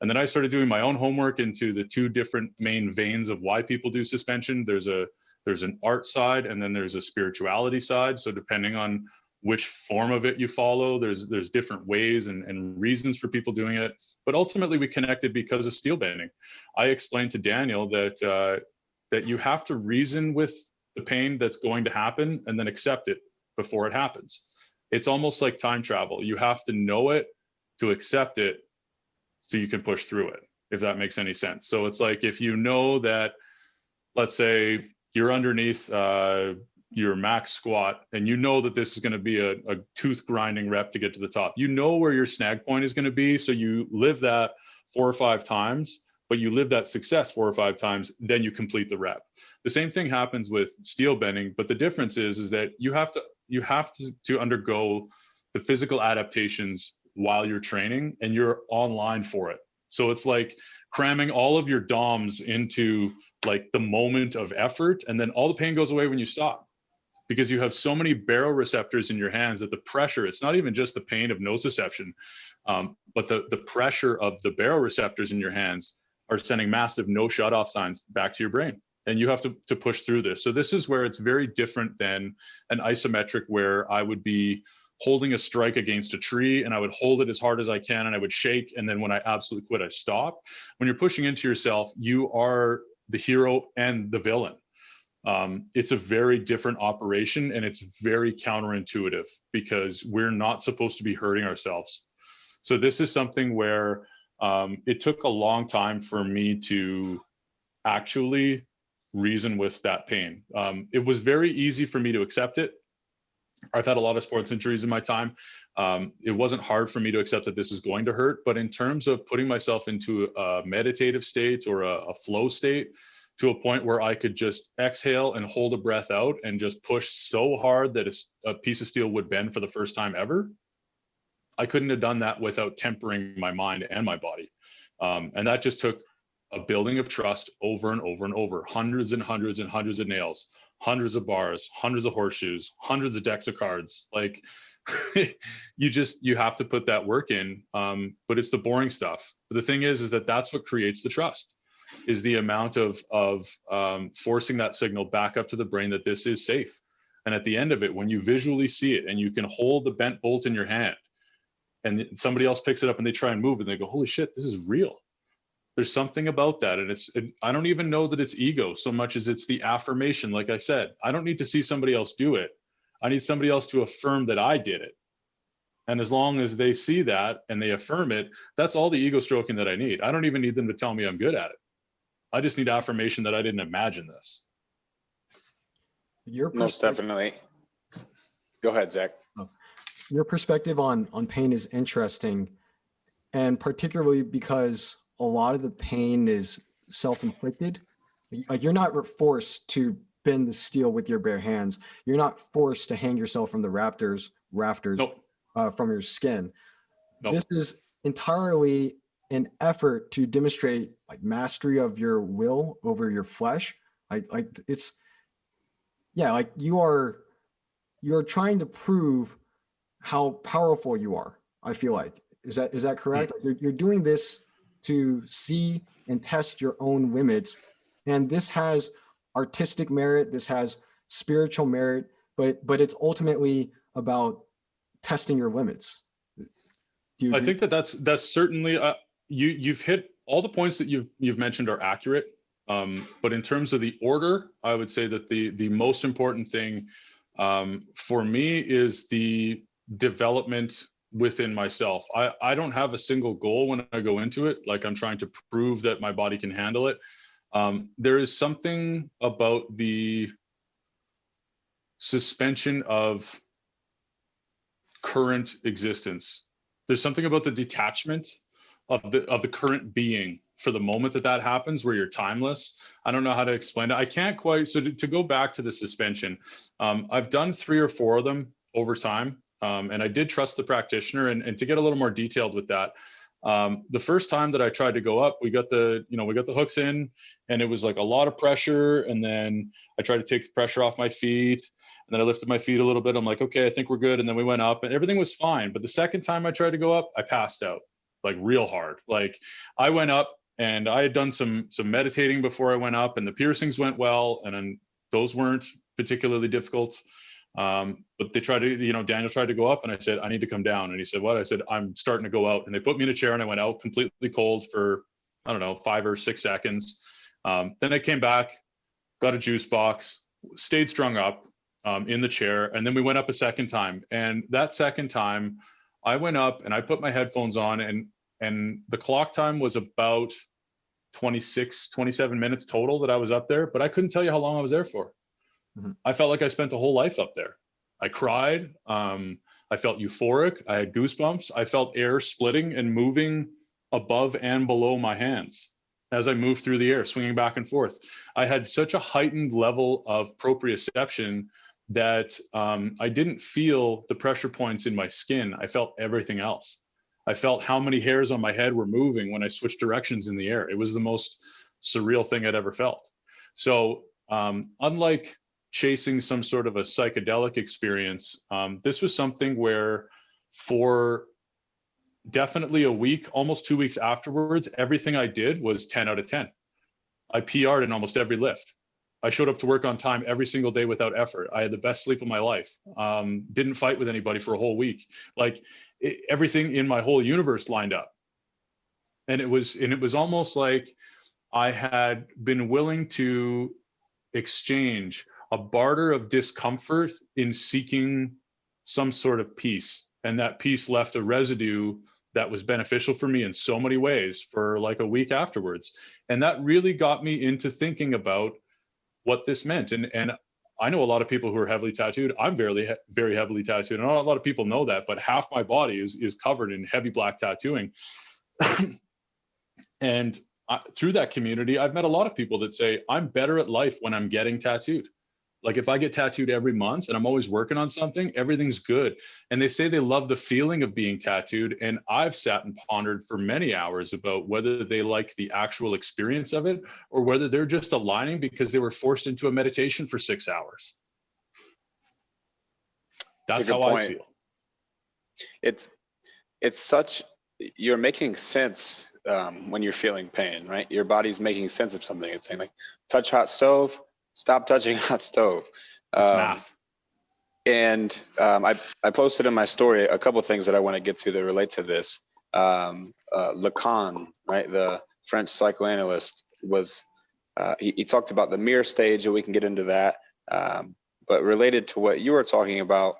And then I started doing my own homework into the 2 different main veins of why people do suspension. There's an art side, and then there's a spirituality side. So depending on which form of it you follow, there's different ways and reasons for people doing it. But ultimately we connected because of steel bending. I explained to Daniel that you have to reason with the pain that's going to happen and then accept it before it happens. It's almost like time travel. You have to know it to accept it so you can push through it. if that makes any sense. So it's like, if you know that, let's say you're underneath your max squat, and you know that this is going to be a tooth grinding rep to get to the top, you know where your snag point is going to be. So you live that 4 or 5 times, but you live that success 4 or 5 times, then you complete the rep. The same thing happens with steel bending, but the difference is that you have to undergo the physical adaptations while you're training, and you're online for it. So it's like cramming all of your DOMs into like the moment of effort, and then all the pain goes away when you stop, because you have so many baroreceptors in your hands that the pressure, it's not even just the pain of nociception, but the pressure of the baroreceptors in your hands are sending massive no shutoff signs back to your brain. And you have to push through this. So this is where it's very different than an isometric, where I would be holding a strike against a tree and I would hold it as hard as I can and I would shake. And then when I absolutely quit, I stop. When you're pushing into yourself, you are the hero and the villain. It's a very different operation, and it's very counterintuitive because we're not supposed to be hurting ourselves. So this is something where it took a long time for me to actually reason with that pain. It was very easy for me to accept it. I've had a lot of sports injuries in my time. It wasn't hard for me to accept that this is going to hurt, but in terms of putting myself into a meditative state or a flow state, to a point where I could just exhale and hold a breath out and just push so hard that a piece of steel would bend for the first time ever, I couldn't have done that without tempering my mind and my body. And that just took a building of trust over and over and over, hundreds and hundreds and hundreds of nails, hundreds of bars, hundreds of horseshoes, hundreds of decks of cards. Like you have to put that work in, but it's the boring stuff. But the thing is that that's what creates the trust, is the amount of forcing that signal back up to the brain that this is safe. And at the end of it, when you visually see it and you can hold the bent bolt in your hand and somebody else picks it up and they try and move it and they go, holy shit, this is real. There's something about that. And I don't even know that it's ego so much as it's the affirmation. Like I said, I don't need to see somebody else do it. I need somebody else to affirm that I did it. And as long as they see that and they affirm it, that's all the ego stroking that I need. I don't even need them to tell me I'm good at it. I just need affirmation that I didn't imagine this.
Most definitely. Go ahead, Zach.
Your perspective on pain is interesting, and particularly because a lot of the pain is self-inflicted. Like, you're not forced to bend the steel with your bare hands. You're not forced to hang yourself from the rafters
Nope.
From your skin.
Nope.
This is entirely an effort to demonstrate like mastery of your will over your flesh. Like it's, yeah, like you're trying to prove how powerful you are. I feel like, is that correct? Like you're doing this to see and test your own limits, and this has artistic merit, this has spiritual merit, but it's ultimately about testing your limits.
I think that's certainly you've hit all the points that you've mentioned are accurate. But in terms of the order, I would say that the most important thing for me is the development within myself. I don't have a single goal when I go into it, like I'm trying to prove that my body can handle it. There is something about the suspension of current existence. There's something about the detachment of the current being for the moment that happens, where you're timeless. I don't know how to explain it. I can't quite. So to go back to the suspension, I've done 3 or 4 of them over time. And I did trust the practitioner, and to get a little more detailed with that, the first time that I tried to go up, we got the hooks in, and it was like a lot of pressure. And then I tried to take the pressure off my feet, and then I lifted my feet a little bit. I'm like, okay, I think we're good. And then we went up and everything was fine. But the second time I tried to go up, I passed out like real hard. Like I went up and I had done some meditating before I went up, and the piercings went well. And then those weren't particularly difficult. But they tried to, Daniel tried to go up, and I said, I need to come down. And he said, what? I said, I'm starting to go out. And they put me in a chair, and I went out completely cold for, I don't know, 5 or 6 seconds. Then I came back, got a juice box, stayed strung up in the chair. And then we went up a second time. And that second time I went up and I put my headphones on, and the clock time was about 27 minutes total that I was up there, but I couldn't tell you how long I was there for. I felt like I spent a whole life up there. I cried. I felt euphoric. I had goosebumps. I felt air splitting and moving above and below my hands as I moved through the air, swinging back and forth. I had such a heightened level of proprioception that I didn't feel the pressure points in my skin. I felt everything else. I felt how many hairs on my head were moving when I switched directions in the air. It was the most surreal thing I'd ever felt. So unlike chasing some sort of a psychedelic experience, this was something where for definitely a week, almost 2 weeks afterwards, everything I did was 10 out of 10. I PR'd in almost every lift. I showed up to work on time every single day without effort. I had the best sleep of my life. Didn't fight with anybody for a whole week. Like everything in my whole universe lined up. And it was almost like I had been willing to exchange a barter of discomfort in seeking some sort of peace. And that peace left a residue that was beneficial for me in so many ways for like a week afterwards. And that really got me into thinking about what this meant. And I know a lot of people who are heavily tattooed. I'm very heavily tattooed. And not a lot of people know that, but half my body is covered in heavy black tattooing. And through that community, I've met a lot of people that say, I'm better at life when I'm getting tattooed. Like if I get tattooed every month and I'm always working on something, everything's good. And they say they love the feeling of being tattooed. And I've sat and pondered for many hours about whether they like the actual experience of it or whether they're just aligning because they were forced into a meditation for 6 hours. That's how I feel.
It's such, you're making sense when you're feeling pain, right? Your body's making sense of something. It's saying like, touch hot stove, stop touching hot stove.
It's math.
And I posted in my story a couple of things that I want to get to that relate to this. Lacan, right, the French psychoanalyst, was he talked about the mirror stage, and we can get into that. But related to what you were talking about,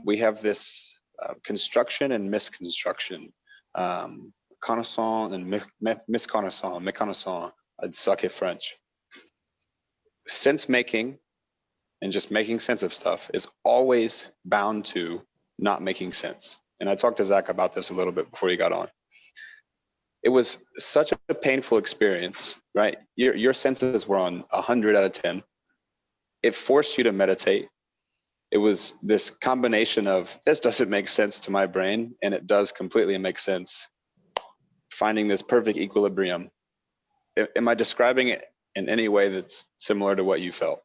we have this construction and misconstruction, connaissance and misconnaissance. I'd suck at French. Sense making and just making sense of stuff is always bound to not making sense. And I talked to Zach about this a little bit before he got on. It was such a painful experience, right? Your senses were on 100 out of 10. It forced you to meditate. It was this combination of, this doesn't make sense to my brain, and it does completely make sense. Finding this perfect equilibrium. Am I describing it in any way that's similar to what you felt?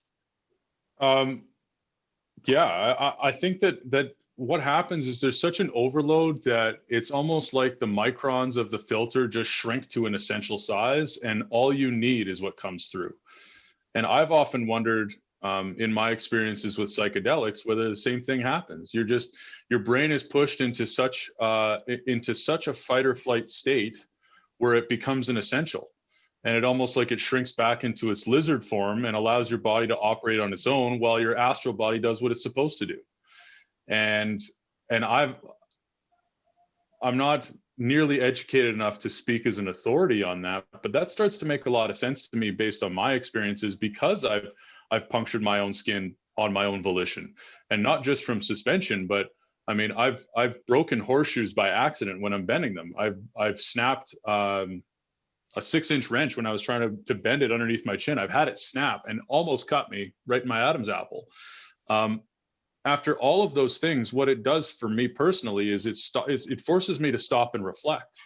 Yeah, I think that what happens is there's such an overload that it's almost like the microns of the filter just shrink to an essential size, and all you need is what comes through. And I've often wondered in my experiences with psychedelics whether the same thing happens. Your brain is pushed into such a fight or flight state where it becomes an essential. And it almost like it shrinks back into its lizard form and allows your body to operate on its own while your astral body does what it's supposed to do. And I'm not nearly educated enough to speak as an authority on that, but that starts to make a lot of sense to me based on my experiences, because I've punctured my own skin on my own volition, and not just from suspension, but I mean, I've broken horseshoes by accident when I'm bending them. I've snapped a 6-inch wrench when I was trying to bend it underneath my chin. I've had it snap and almost cut me right in my Adam's apple. After all of those things, what it does for me personally is it forces me to stop and reflect.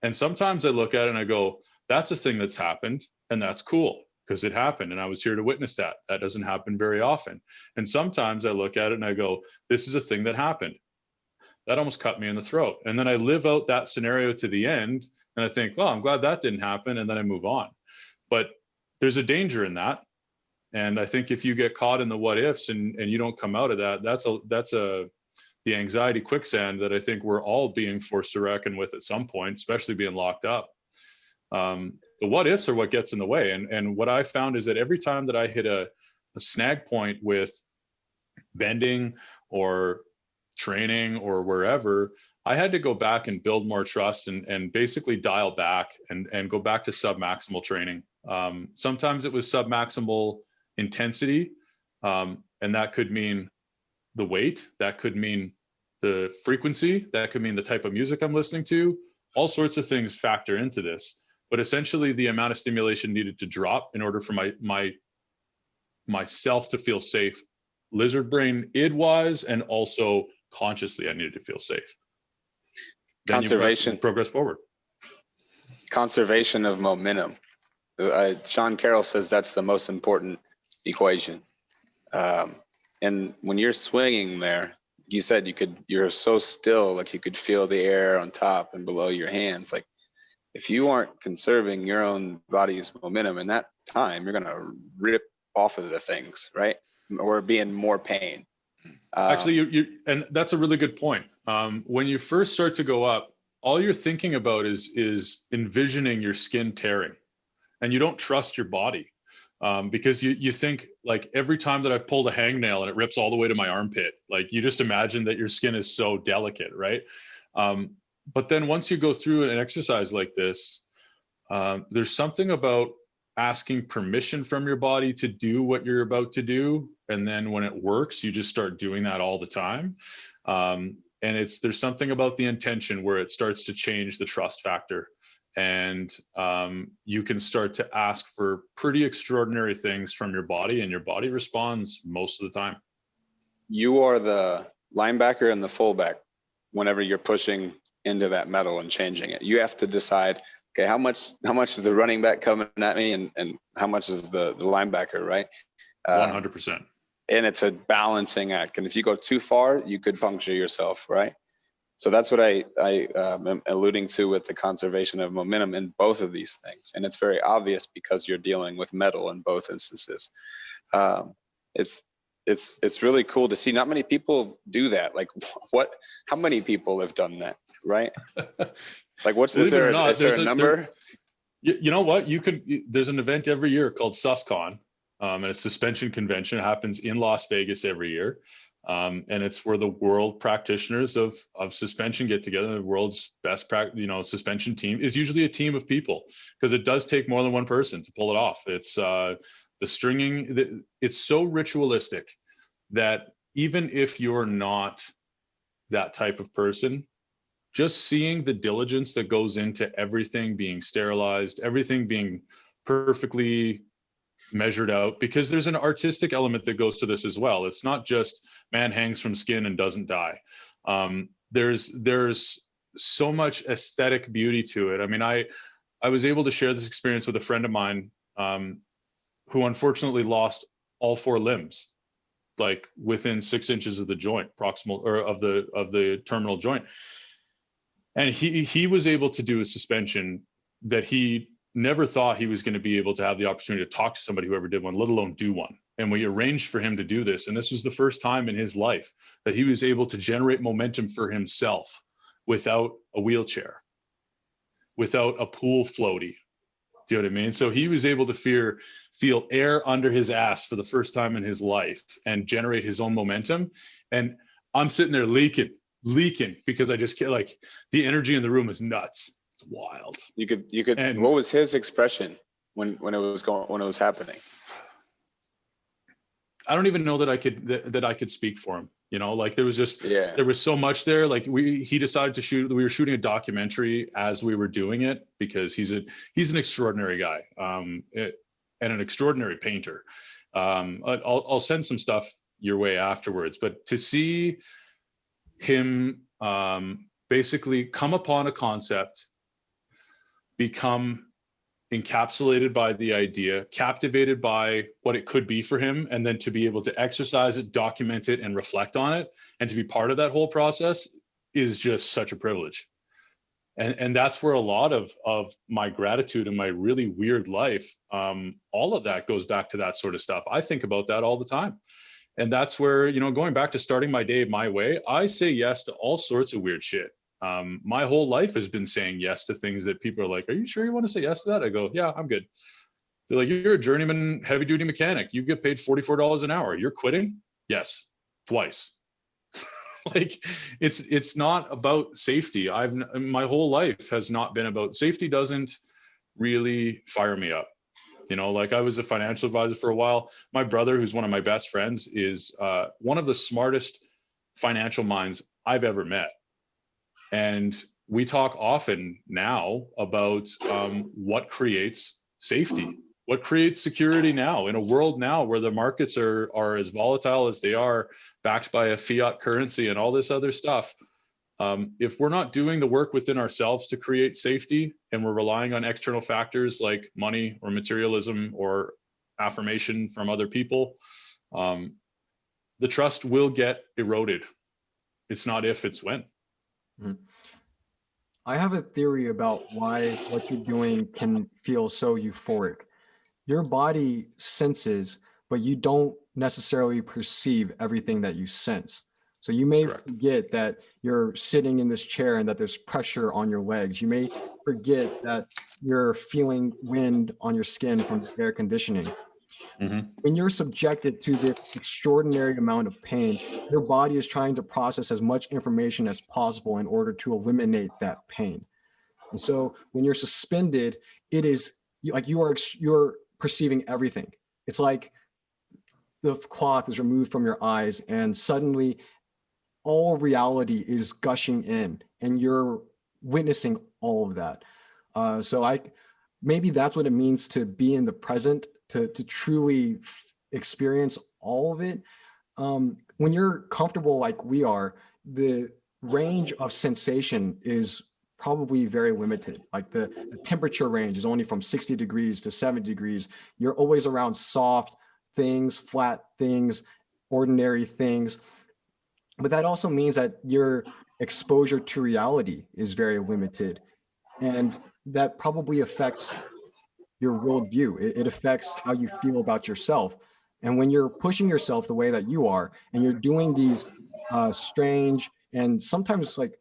And sometimes I look at it and I go, that's a thing that's happened, and that's cool because it happened and I was here to witness that. That doesn't happen very often. And sometimes I look at it and I go, this is a thing that happened. That almost cut me in the throat. And then I live out that scenario to the end. And I think, well, I'm glad that didn't happen. And then I move on. But there's a danger in that. And I think if you get caught in the what ifs and you don't come out of that, that's the anxiety quicksand that I think we're all being forced to reckon with at some point, especially being locked up. The what ifs are what gets in the way. And what I found is that every time that I hit a snag point with bending or training or wherever, I had to go back and build more trust and basically dial back and go back to sub-maximal training. Sometimes it was sub-maximal intensity, and that could mean the weight, that could mean the frequency, that could mean the type of music I'm listening to. All sorts of things factor into this, but essentially the amount of stimulation needed to drop in order for myself to feel safe, lizard brain id wise, and also consciously I needed to feel safe. Then
Conservation.
you progress forward.
Conservation of momentum. Sean Carroll says that's the most important equation. And when you're swinging there, you said you're so still, like you could feel the air on top and below your hands. Like if you aren't conserving your own body's momentum in that time, you're gonna rip off of the things, right? Or be in more pain.
Actually, and that's a really good point. When you first start to go up, all you're thinking about is envisioning your skin tearing, and you don't trust your body. Because you think like every time that I've pulled a hangnail and it rips all the way to my armpit, like you just imagine that your skin is so delicate, right? But then once you go through an exercise like this, there's something about asking permission from your body to do what you're about to do. And then when it works, you just start doing that all the time. And there's something about the intention where it starts to change the trust factor. And you can start to ask for pretty extraordinary things from your body, and your body responds most of the time.
You are the linebacker and the fullback whenever you're pushing into that metal and changing it. You have to decide, okay, how much is the running back coming at me, and how much is the linebacker, right?
100%.
And it's a balancing act. And if you go too far, you could puncture yourself, right? So that's what I am alluding to with the conservation of momentum in both of these things. And it's very obvious because you're dealing with metal in both instances. It's really cool to see. Not many people do that. Like how many people have done that, right? Like is there a number?
You know what? There's an event every year called SUSCON, and it's suspension convention. It happens in Las Vegas every year. And it's where the world practitioners of suspension get together. The world's best suspension team is usually a team of people, because it does take more than one person to pull it off. It's the stringing. It's so ritualistic that even if you're not that type of person, just seeing the diligence that goes into everything being sterilized, everything being perfectly measured out, because there's an artistic element that goes to this as well. It's not just man hangs from skin and doesn't die. There's so much aesthetic beauty to it. I mean, I was able to share this experience with a friend of mine who unfortunately lost all 4 limbs, like within 6 inches of the joint, proximal, or of the terminal joint. And he was able to do a suspension that he never thought he was going to be able to have the opportunity to talk to somebody who ever did one, let alone do one. And we arranged for him to do this. And this was the first time in his life that he was able to generate momentum for himself without a wheelchair, without a pool floaty. Do you know what I mean? So he was able to feel air under his ass for the first time in his life and generate his own momentum. And I'm sitting there leaking because I just can't, like, the energy in the room is nuts. It's wild. You could.
And what was his expression when it was happening?
I don't even know that I could speak for him. You know, like there was just,
yeah, there
was so much there. Like he decided to shoot. We were shooting a documentary as we were doing it, because he's an extraordinary guy, and an extraordinary painter. I'll send some stuff your way afterwards. But to see him basically come upon a concept, become encapsulated by the idea, captivated by what it could be for him, and then to be able to exercise it, document it, and reflect on it, and to be part of that whole process is just such a privilege. And that's where a lot of my gratitude in my really weird life, all of that goes back to that sort of stuff. I think about that all the time. And that's where, you know, going back to starting my day my way, I say yes to all sorts of weird shit. My whole life has been saying yes to things that people are like, are you sure you want to say yes to that? I go, yeah, I'm good. They're like, you're a journeyman heavy duty mechanic. You get paid $44 an hour. You're quitting? Yes, twice. Like it's not about safety. My whole life has not been about safety. Doesn't really fire me up. Like I was a financial advisor for a while. My brother, who's one of my best friends, is one of the smartest financial minds I've ever met. And we talk often now about what creates safety, what creates security now in a world now where the markets are as volatile as they are, backed by a fiat currency and all this other stuff. If we're not doing the work within ourselves to create safety, and we're relying on external factors like money or materialism or affirmation from other people, the trust will get eroded. It's not if, it's when.
I have a theory about why what you're doing can feel so euphoric. Your body senses, but you don't necessarily perceive everything that you sense. So you may
Correct.
forget that you're sitting in this chair and that there's pressure on your legs. You may forget that you're feeling wind on your skin from air conditioning. When you're subjected to this extraordinary amount of pain, your body is trying to process as much information as possible in order to eliminate that pain. And so when you're suspended, it is like you're perceiving everything. It's like the cloth is removed from your eyes and suddenly all reality is gushing in and you're witnessing all of that. So maybe that's what it means to be in the present, to truly experience all of it. When you're comfortable like we are, the range of sensation is probably very limited. Like the temperature range is only from 60 degrees to 70 degrees. You're always around soft things, flat things, ordinary things. But that also means that your exposure to reality is very limited. And that probably affects your worldview. It affects how you feel about yourself. And when you're pushing yourself the way that you are, and you're doing these strange and sometimes like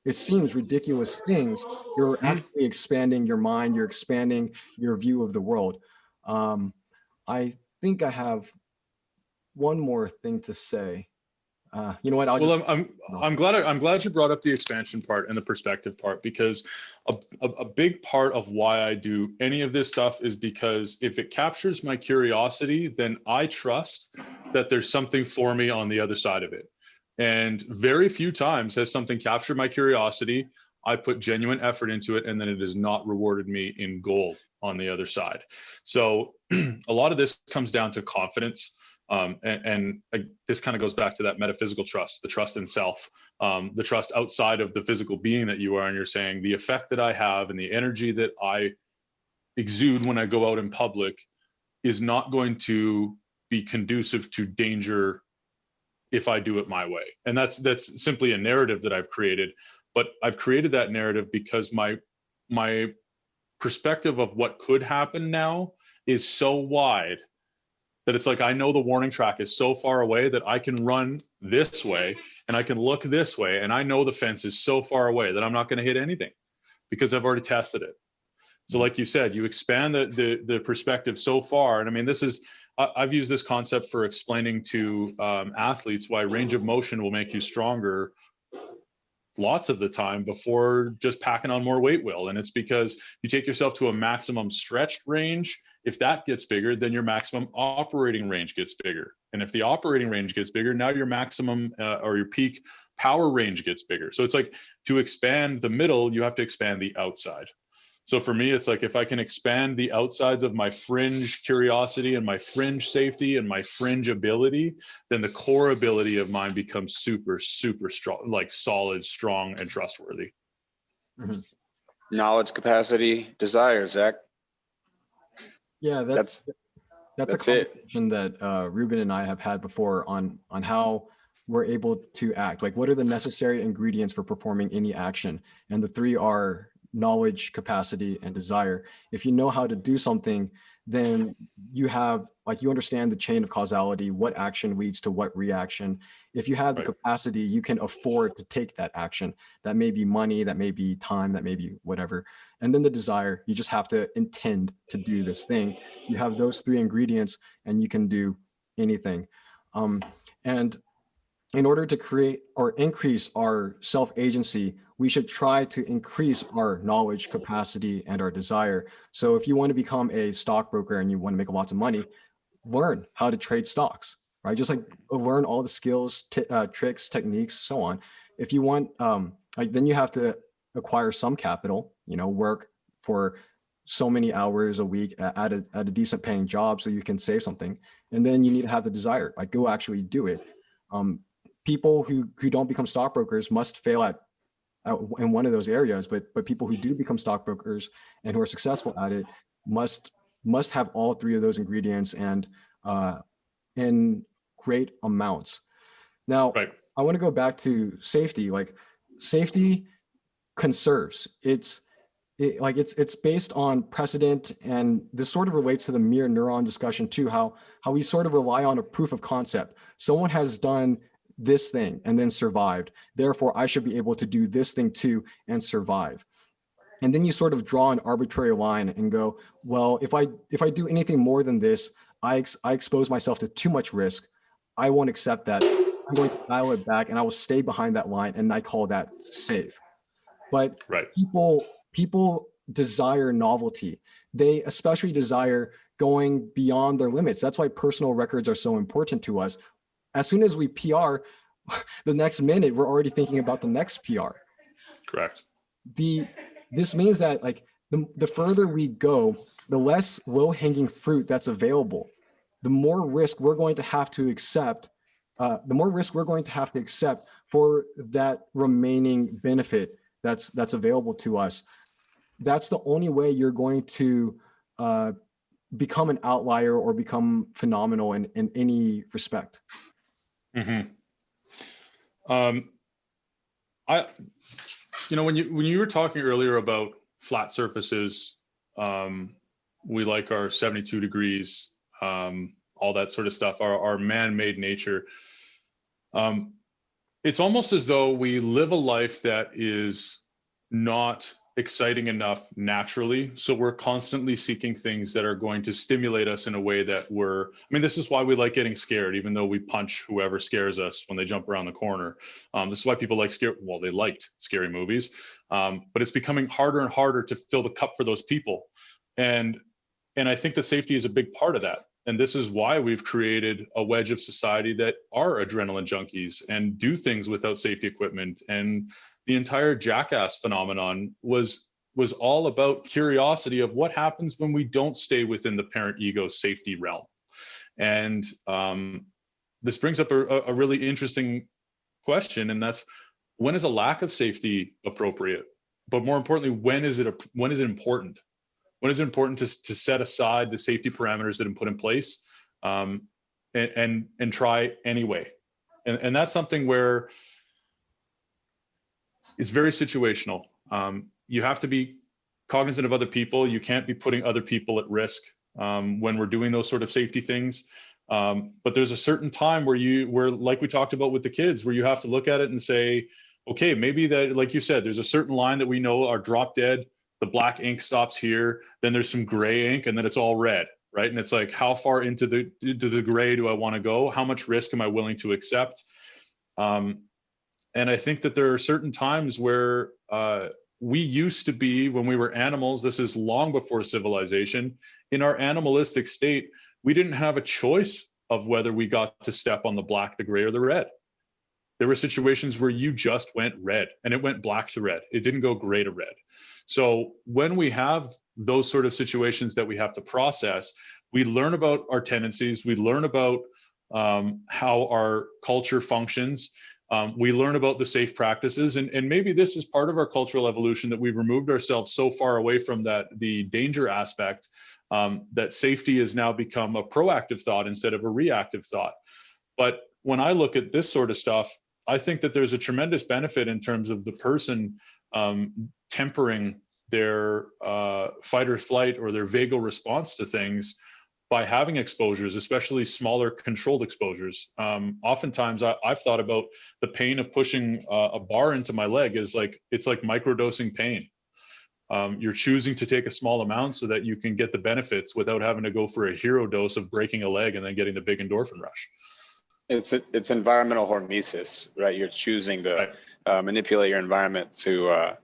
it seems ridiculous things, you're actually expanding your mind, you're expanding your view of the world. I think I have one more thing to say. You know what?
I'm glad you brought up the expansion part and the perspective part, because a big part of why I do any of this stuff is because if it captures my curiosity, then I trust that there's something for me on the other side of it. And very few times has something captured my curiosity. I put genuine effort into it, and then it has not rewarded me in gold on the other side. So a lot of this comes down to confidence. This kind of goes back to that metaphysical trust, the trust in self, the trust outside of the physical being that you are. And you're saying the effect that I have and the energy that I exude when I go out in public is not going to be conducive to danger if I do it my way. And that's simply a narrative that I've created. But I've created that narrative because my perspective of what could happen now is so wide that it's like I know the warning track is so far away that I can run this way and I can look this way, and I know the fence is so far away that I'm not going to hit anything because I've already tested it. So like you said, you expand the perspective so far. And I mean, I've used this concept for explaining to athletes why range of motion will make you stronger lots of the time before just packing on more weight will. And it's because you take yourself to a maximum stretched range. If that gets bigger, then your maximum operating range gets bigger. And if the operating range gets bigger, now your maximum or your peak power range gets bigger. So it's like to expand the middle, you have to expand the outside. So for me, it's like if I can expand the outsides of my fringe curiosity and my fringe safety and my fringe ability, then the core ability of mine becomes super, super strong, like solid, strong, and trustworthy.
Mm-hmm.
Knowledge, capacity, desire, Zach.
Yeah, that's a conversation that Reuben and I have had before on how we're able to act. Like, what are the necessary ingredients for performing any action? And the three are knowledge, capacity, and desire. If you know how to do something, then you understand the chain of causality, what action leads to what reaction. If you have the capacity, you can afford to take that action. That may be money, that may be time, that may be whatever. And then the desire, you just have to intend to do this thing. You have those three ingredients and you can do anything. And in order to create or increase our self-agency, we should try to increase our knowledge capacity and our desire. So if you want to become a stockbroker and you want to make lots of money, learn how to trade stocks, right? Just like learn all the skills, tricks, techniques, so on. If you want, like, then you have to acquire some capital, work for so many hours a week at a decent paying job so you can save something. And then you need to have the desire, like go actually do it. People who don't become stockbrokers must fail at in one of those areas, but people who do become stockbrokers and who are successful at it must have all three of those ingredients and in great amounts. Now,
Right.
I want to go back to safety. Like safety conserves. It's based on precedent, and this sort of relates to the mirror neuron discussion too. How we sort of rely on a proof of concept. Someone has done this thing and then survived. Therefore, I should be able to do this thing too and survive. And then you sort of draw an arbitrary line and go, well, if I do anything more than this, I expose myself to too much risk. I won't accept that. I'm going to dial it back and I will stay behind that line, and I call that safe. But
Right.
people desire novelty. They especially desire going beyond their limits. That's why personal records are so important to us. As soon as we PR, the next minute we're already thinking about the next PR.
Correct.
This means that like the further we go, the less low-hanging fruit that's available. The more risk we're going to have to accept. The more risk we're going to have to accept for that remaining benefit that's available to us. That's the only way you're going to become an outlier or become phenomenal in any respect.
Mm-hmm. When you were talking earlier about flat surfaces, we like our 72 degrees, all that sort of stuff, our man-made nature. It's almost as though we live a life that is not exciting enough naturally. So we're constantly seeking things that are going to stimulate us in a way that this is why we like getting scared, even though we punch whoever scares us when they jump around the corner. This is why people they liked scary movies. But it's becoming harder and harder to fill the cup for those people. And I think that safety is a big part of that. And this is why we've created a wedge of society that are adrenaline junkies and do things without safety equipment. And the entire Jackass phenomenon was all about curiosity of what happens when we don't stay within the parent ego safety realm. And this brings up a really interesting question, and that's, when is a lack of safety appropriate? But more importantly, when is it important? When is it important to set aside the safety parameters that have been put in place and try anyway? And that's something where it's very situational. You have to be cognizant of other people. You can't be putting other people at risk when we're doing those sort of safety things. But there's a certain time where like we talked about with the kids, where you have to look at it and say, okay, maybe that, like you said, there's a certain line that we know are drop dead. The black ink stops here. Then there's some gray ink, and then it's all red, right? And it's like, how far into the gray do I want to go? How much risk am I willing to accept? And I think that there are certain times where we used to be, when we were animals, this is long before civilization, in our animalistic state, we didn't have a choice of whether we got to step on the black, the gray, or the red. There were situations where you just went red, and it went black to red. It didn't go gray to red. So when we have those sort of situations that we have to process, we learn about our tendencies, we learn about how our culture functions, we learn about the safe practices, and maybe this is part of our cultural evolution, that we've removed ourselves so far away from the danger aspect, that safety has now become a proactive thought instead of a reactive thought. But when I look at this sort of stuff, I think that there's a tremendous benefit in terms of the person tempering their fight or flight or their vagal response to things by having exposures, especially smaller controlled exposures. Oftentimes I've thought about the pain of pushing a bar into my leg it's like microdosing pain. You're choosing to take a small amount so that you can get the benefits without having to go for a hero dose of breaking a leg and then getting the big endorphin rush.
It's environmental hormesis, right? You're choosing to
Right.
manipulate your environment to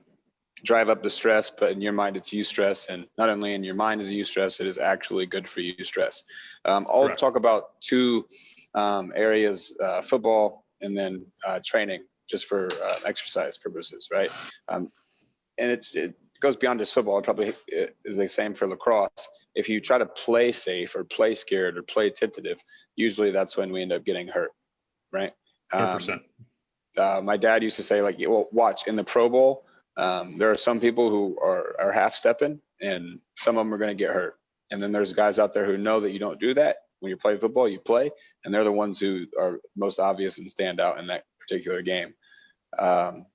drive up the stress, but in your mind it's eustress, and not only in your mind is eustress, it is actually good for you stress. I'll
Correct.
talk about two areas: football and then training, just for exercise purposes, right? And it goes beyond just football. It probably is the same for lacrosse. If you try to play safe or play scared or play tentative, usually that's when we end up getting hurt, right?
100%.
My dad used to say, like, well, watch in the Pro Bowl. There are some people who are half stepping, and some of them are going to get hurt. And then there's guys out there who know that you don't do that. When you play football, you play, and they're the ones who are most obvious and stand out in that particular game. And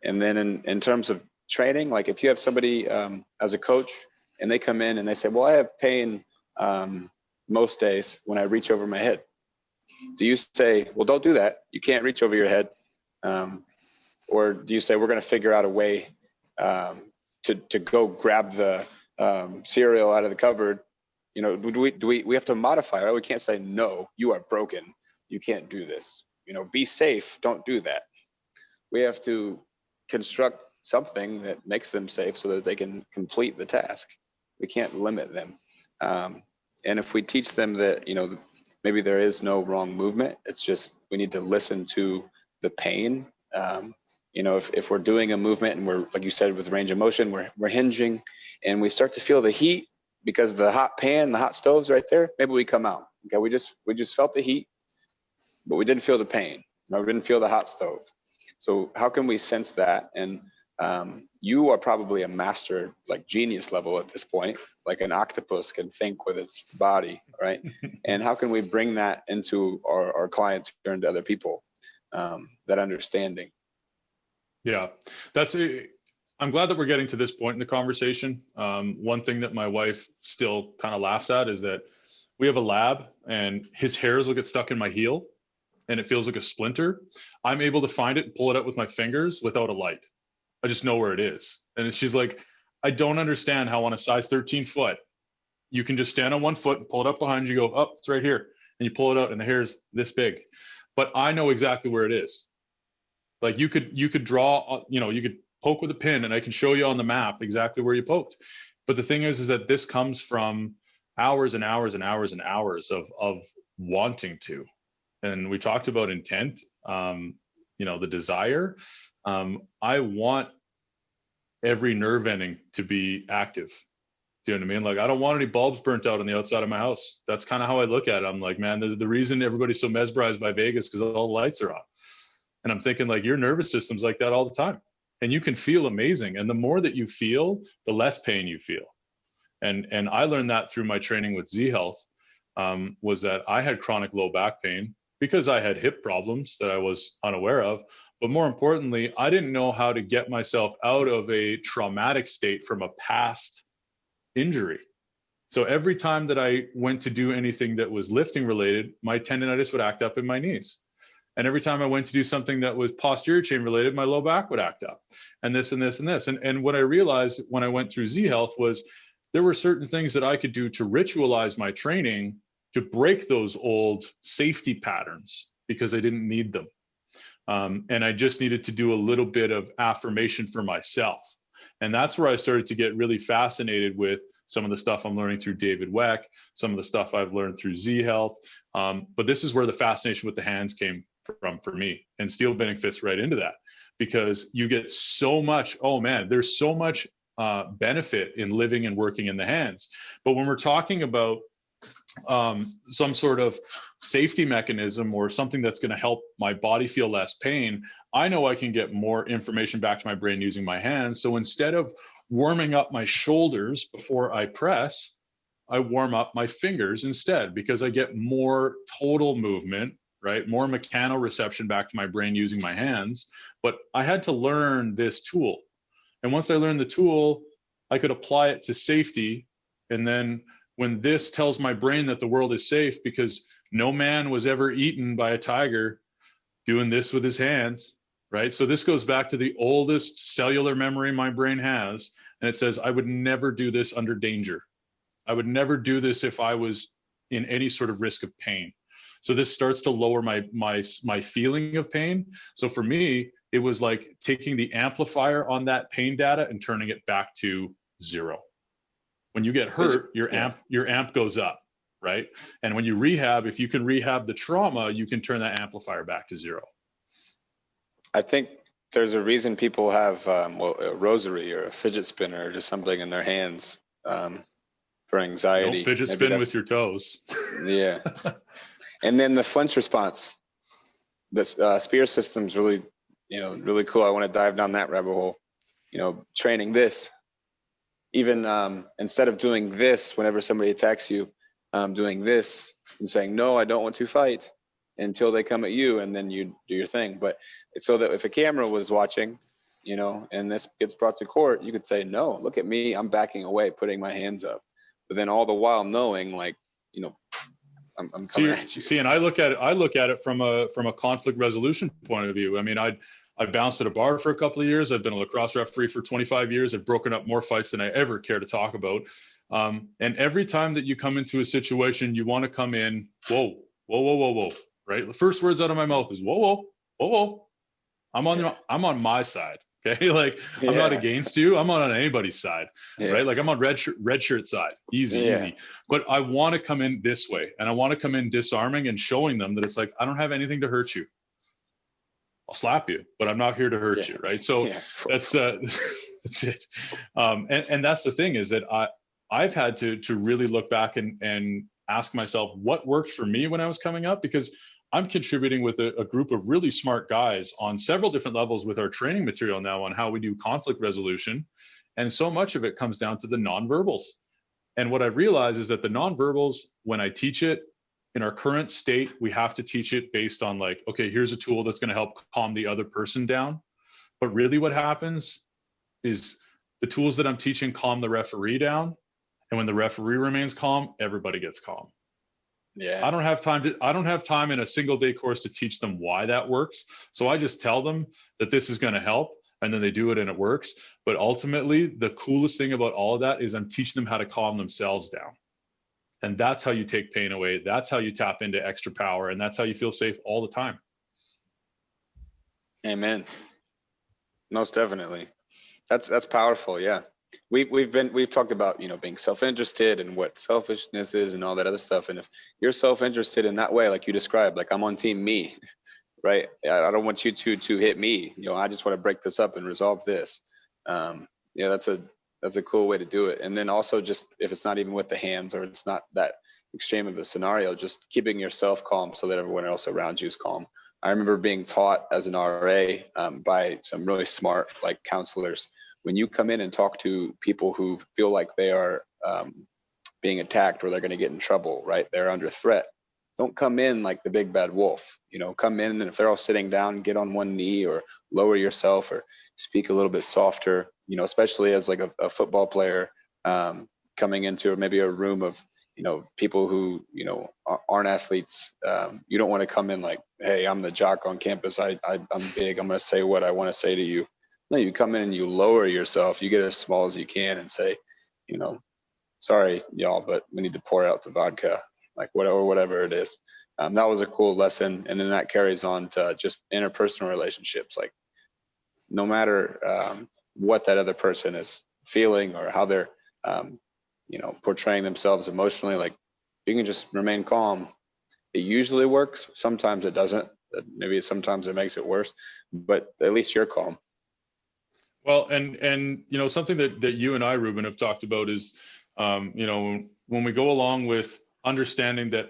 then in terms of training, like if you have somebody as a coach and they come in and they say, well, I have pain most days when I reach over my head. Do you say, well, don't do that, you can't reach over your head? Or do you say, we're going to figure out a way to go grab the cereal out of the cupboard? You know, we have to modify, right? We can't say, no, you are broken, you can't do this. You know, be safe, don't do that. We have to construct something that makes them safe so that they can complete the task. We can't limit them. And if we teach them that, you know, maybe there is no wrong movement, it's just we need to listen to the pain. You know, if we're doing a movement and we're, like you said, with range of motion, we're hinging and we start to feel the heat because the hot pan, the hot stove's right there, maybe we come out. Okay, we just felt the heat, but we didn't feel the pain. No, we didn't feel the hot stove. So how can we sense that? And you are probably a master, like genius level at this point, like an octopus can think with its body, right? And how can we bring that into our clients or into other people, that understanding?
Yeah, I'm glad that we're getting to this point in the conversation. One thing that my wife still kind of laughs at is that we have a lab and his hairs will get stuck in my heel and it feels like a splinter. I'm able to find it and pull it out with my fingers without a light. I just know where it is. And she's like, I don't understand how on a size 13 foot, you can just stand on one foot and pull it up behind you, go, oh, it's right here. And you pull it out and the hair's this big. But I know exactly where it is. Like you could draw, you know, you could poke with a pin and I can show you on the map exactly where you poked. But the thing is that this comes from hours and hours and hours and hours of wanting to. And we talked about intent, you know, the desire. I want every nerve ending to be active. Do you know what I mean? Like, I don't want any bulbs burnt out on the outside of my house. That's kind of how I look at it. I'm like, man, the reason everybody's so mesmerized by Vegas because all the lights are on. And I'm thinking, like, your nervous system's like that all the time. And you can feel amazing. And the more that you feel, the less pain you feel. And I learned that through my training with Z Health, was that I had chronic low back pain because I had hip problems that I was unaware of. But more importantly, I didn't know how to get myself out of a traumatic state from a past injury. So every time that I went to do anything that was lifting related, my tendonitis would act up in my knees. And every time I went to do something that was posterior chain related, my low back would act up, and this and this and this. And what I realized when I went through Z Health was there were certain things that I could do to ritualize my training to break those old safety patterns because I didn't need them. And I just needed to do a little bit of affirmation for myself. And that's where I started to get really fascinated with some of the stuff I'm learning through David Weck, some of the stuff I've learned through Z Health. But this is where the fascination with the hands came from for me. And steel bending fits right into that because you get so much, oh man, there's so much benefit in living and working in the hands. But when we're talking about some sort of safety mechanism or something that's going to help my body feel less pain, I know I can get more information back to my brain using my hands. So instead of warming up my shoulders before I press, I warm up my fingers instead because I get more total movement, right? More mechanoreception back to my brain using my hands. But I had to learn this tool. And once I learned the tool, I could apply it to safety. And then when this tells my brain that the world is safe because no man was ever eaten by a tiger doing this with his hands, right? So this goes back to the oldest cellular memory my brain has. And it says, I would never do this under danger. I would never do this if I was in any sort of risk of pain. So this starts to lower my feeling of pain. So for me, it was like taking the amplifier on that pain data and turning it back to 0. When you get hurt, your amp goes up, right? And when you rehab, if you can rehab the trauma, you can turn that amplifier back to 0.
I think there's a reason people have a rosary or a fidget spinner or just something in their hands for anxiety.
Don't fidget spin with your toes.
Yeah. And then the flinch response. This spear system's really, really cool. I want to dive down that rabbit hole. Training this. Even instead of doing this whenever somebody attacks you, doing this and saying, no, I don't want to fight, until they come at you, and then you do your thing. But it's so that if a camera was watching, and this gets brought to court, you could say, no, look at me, I'm backing away, putting my hands up. But then all the while knowing, like, I'm coming at you.
See, and I look at it from a conflict resolution point of view. I mean, I bounced at a bar for a couple of years. I've been a lacrosse referee for 25 years. I've broken up more fights than I ever care to talk about. And every time that you come into a situation, you want to come in, whoa, right? The first words out of my mouth is, whoa. I'm on my side. Okay. Like, I'm not against you. I'm not on anybody's side, right? Like, I'm on red shirt side. Easy. But I want to come in this way, and I want to come in disarming and showing them that it's like, I don't have anything to hurt you. I'll slap you, but I'm not here to hurt you. Right. So that's it. And that's the thing, is that I've had to really look back and ask myself what worked for me when I was coming up, because I'm contributing with a group of really smart guys on several different levels with our training material now on how we do conflict resolution. And so much of it comes down to the nonverbals. And what I realize is that the nonverbals, when I teach it in our current state, we have to teach it based on, like, okay, here's a tool that's going to help calm the other person down. But really what happens is the tools that I'm teaching calm the referee down. And when the referee remains calm, everybody gets calm.
Yeah.
I don't have time in a single day course to teach them why that works. So I just tell them that this is going to help, and then they do it and it works. But ultimately, the coolest thing about all of that is I'm teaching them how to calm themselves down. And that's how you take pain away. That's how you tap into extra power. And that's how you feel safe all the time.
Amen. Most definitely. That's powerful. Yeah. We've talked about, being self-interested and what selfishness is and all that other stuff. And if you're self-interested in that way, like you described, like, I'm on team me, right? I don't want you to hit me. I just want to break this up and resolve this. That's a cool way to do it. And then also, just if it's not even with the hands, or it's not that extreme of a scenario, just keeping yourself calm so that everyone else around you is calm. I remember being taught as an RA by some really smart, like, counselors. When you come in and talk to people who feel like they are being attacked or they're going to get in trouble, right? They're under threat. Don't come in like the big bad wolf. Come in, and if they're all sitting down, get on one knee or lower yourself or speak a little bit softer. Especially as, like, a football player coming into maybe a room of people who aren't athletes. You don't want to come in like, hey, I'm the jock on campus. I'm big. I'm going to say what I want to say to you. No, you come in and you lower yourself. You get as small as you can and say, sorry, y'all, but we need to pour out the vodka, like, whatever it is. That was a cool lesson. And then that carries on to just interpersonal relationships. Like, no matter what that other person is feeling or how they're, portraying themselves emotionally, like, you can just remain calm. It usually works. Sometimes it doesn't. Maybe sometimes it makes it worse, but at least you're calm.
Well, and something that you and I, Reuben, have talked about is, when we go along with understanding that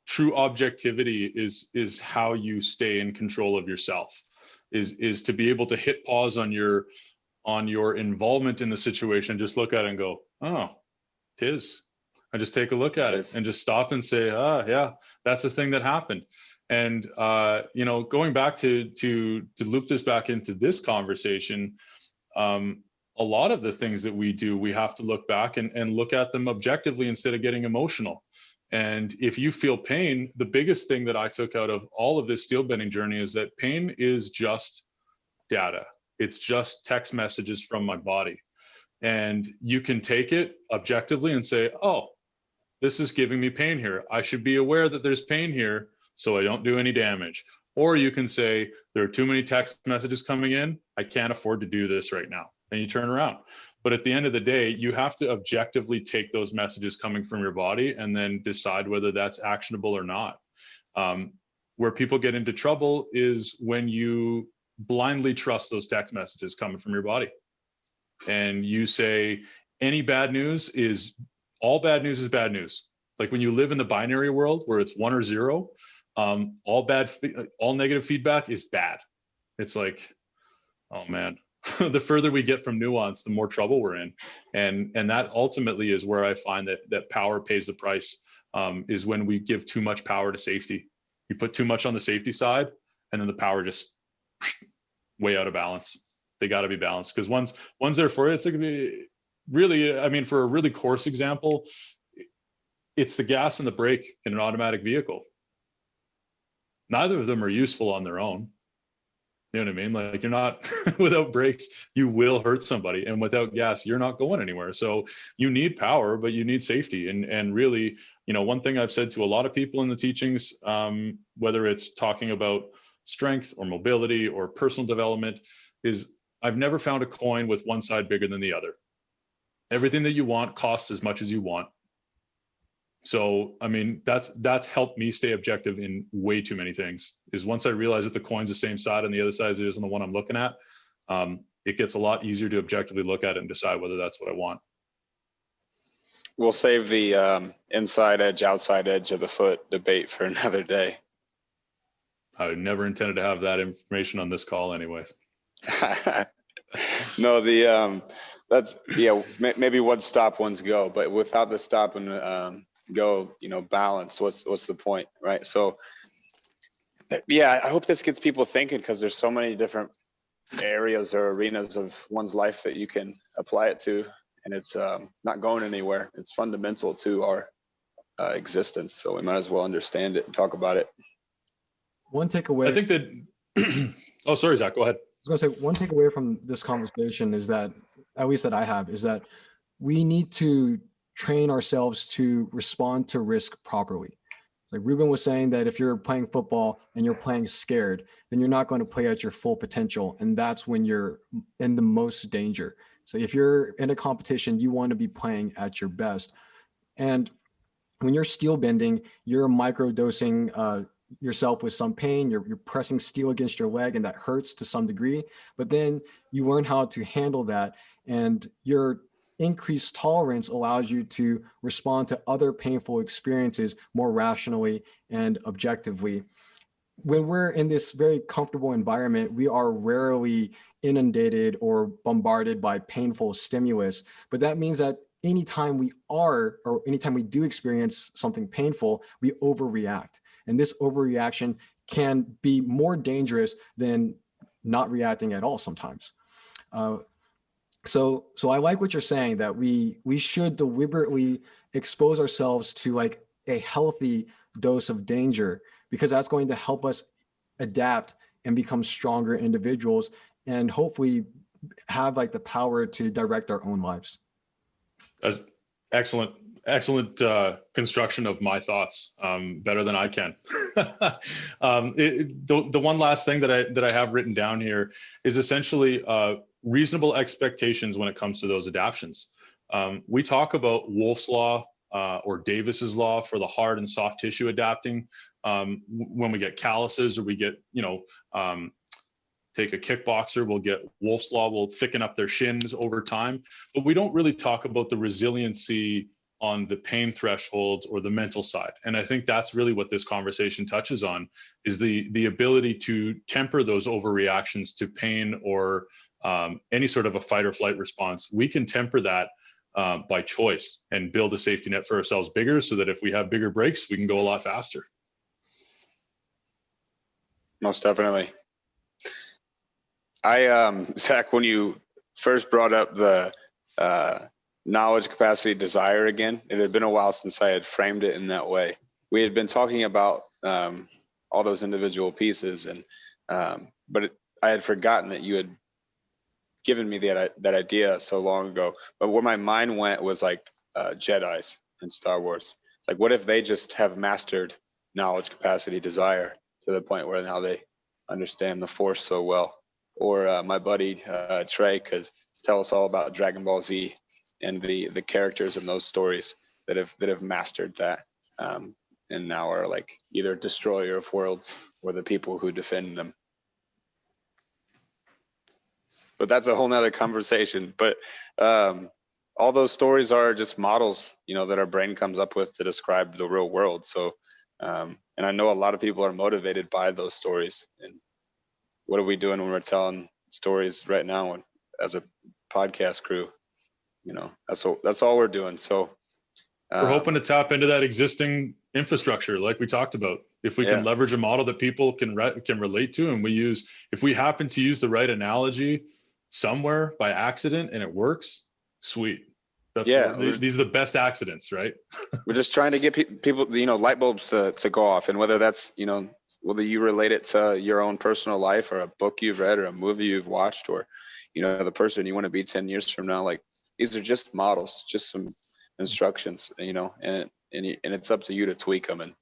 true objectivity is how you stay in control of yourself, is to be able to hit pause on your involvement in the situation, just look at it and go, oh, tis. I just take a look at it and just stop and say, yeah, that's the thing that happened. And, going back to loop this back into this conversation, a lot of the things that we do, we have to look back and look at them objectively instead of getting emotional. And if you feel pain, the biggest thing that I took out of all of this steel bending journey is that pain is just data. It's just text messages from my body. And you can take it objectively and say, oh, this is giving me pain here. I should be aware that there's pain here so I don't do any damage. Or you can say, there are too many text messages coming in. I can't afford to do this right now. And you turn around. But at the end of the day, you have to objectively take those messages coming from your body and then decide whether that's actionable or not. Where people get into trouble is when you blindly trust those text messages coming from your body. And you say, any bad news is, all bad news is bad news. Like when you live in the binary world where it's 1 or 0, all negative feedback is bad. It's like, oh man, the further we get from nuance, the more trouble we're in. And that ultimately is where I find that power pays the price, is when we give too much power to safety. You put too much on the safety side, and then the power just way out of balance. They got to be balanced, because one's there for it. It's like, really, I mean, for a really coarse example, it's the gas and the brake in an automatic vehicle. Neither of them are useful on their own. You know what I mean? Like, you're not, without brakes, you will hurt somebody. And without gas, you're not going anywhere. So you need power, but you need safety. And really, one thing I've said to a lot of people in the teachings, whether it's talking about strength or mobility or personal development, is I've never found a coin with one side bigger than the other. Everything that you want costs as much as you want. So, I mean, that's helped me stay objective in way too many things, is once I realize that the coin's the same side on the other side as it is on the one I'm looking at, it gets a lot easier to objectively look at it and decide whether that's what I want.
We'll save the inside edge, outside edge of the foot debate for another day.
I never intended to have that information on this call anyway.
No, that's, maybe one stop, one's go, but without the stop and go, balance, what's the point, right? So I hope this gets people thinking, because there's so many different areas or arenas of one's life that you can apply it to, and it's not going anywhere. It's fundamental to our existence, so we might as well understand it and talk about it.
One takeaway,
I think that oh, sorry, Zach, go ahead.
I was going to say, one takeaway from this conversation is that, at least that I have, is that we need to train ourselves to respond to risk properly. Like Reuben was saying, that if you're playing football and you're playing scared, then you're not going to play at your full potential. And that's when you're in the most danger. So if you're in a competition, you want to be playing at your best. And when you're steel bending, you're microdosing yourself with some pain. You're pressing steel against your leg, and that hurts to some degree. But then you learn how to handle that, and your increased tolerance allows you to respond to other painful experiences more rationally and objectively. When we're in this very comfortable environment, we are rarely inundated or bombarded by painful stimulus. But that means that anytime we do experience something painful, we overreact. And this overreaction can be more dangerous than not reacting at all sometimes. So I like what you're saying, that we should deliberately expose ourselves to like a healthy dose of danger, because that's going to help us adapt and become stronger individuals, and hopefully have like the power to direct our own lives.
That's excellent construction of my thoughts, better than I can. The one last thing that I have written down here is essentially reasonable expectations when it comes to those adaptions. We talk about Wolff's law or Davis's law for the hard and soft tissue adapting. When we get calluses, or we get, take a kickboxer, we'll get Wolff's law, will thicken up their shins over time. But we don't really talk about the resiliency on the pain thresholds or the mental side. And I think that's really what this conversation touches on, is the ability to temper those overreactions to pain or any sort of a fight or flight response. We can temper that by choice and build a safety net for ourselves bigger, so that if we have bigger breaks, we can go a lot faster.
Most definitely. Zach, when you first brought up the knowledge, capacity, desire again, it had been a while since I had framed it in that way. We had been talking about all those individual pieces, and but I had forgotten that you had given me that idea so long ago. But where my mind went was like Jedis in Star Wars. Like, what if they just have mastered knowledge, capacity, desire to the point where now they understand the Force so well? Or my buddy Trey could tell us all about Dragon Ball Z and the characters in those stories that have mastered that, and now are like either destroyer of worlds or the people who defend them. But that's a whole nother conversation. But all those stories are just models, that our brain comes up with to describe the real world. So, and I know a lot of people are motivated by those stories. And what are we doing when we're telling stories right now as a podcast crew? That's all we're doing. So
we're hoping to tap into that existing infrastructure, like we talked about. If we can leverage a model that people can relate to, and if we happen to use the right analogy somewhere by accident and it works, sweet. These are the best accidents, right?
We're just trying to get people, light bulbs to go off, and whether that's, whether you relate it to your own personal life or a book you've read or a movie you've watched, or, the person you want to be 10 years from now, like, these are just models, just some instructions, and it's up to you to tweak them. And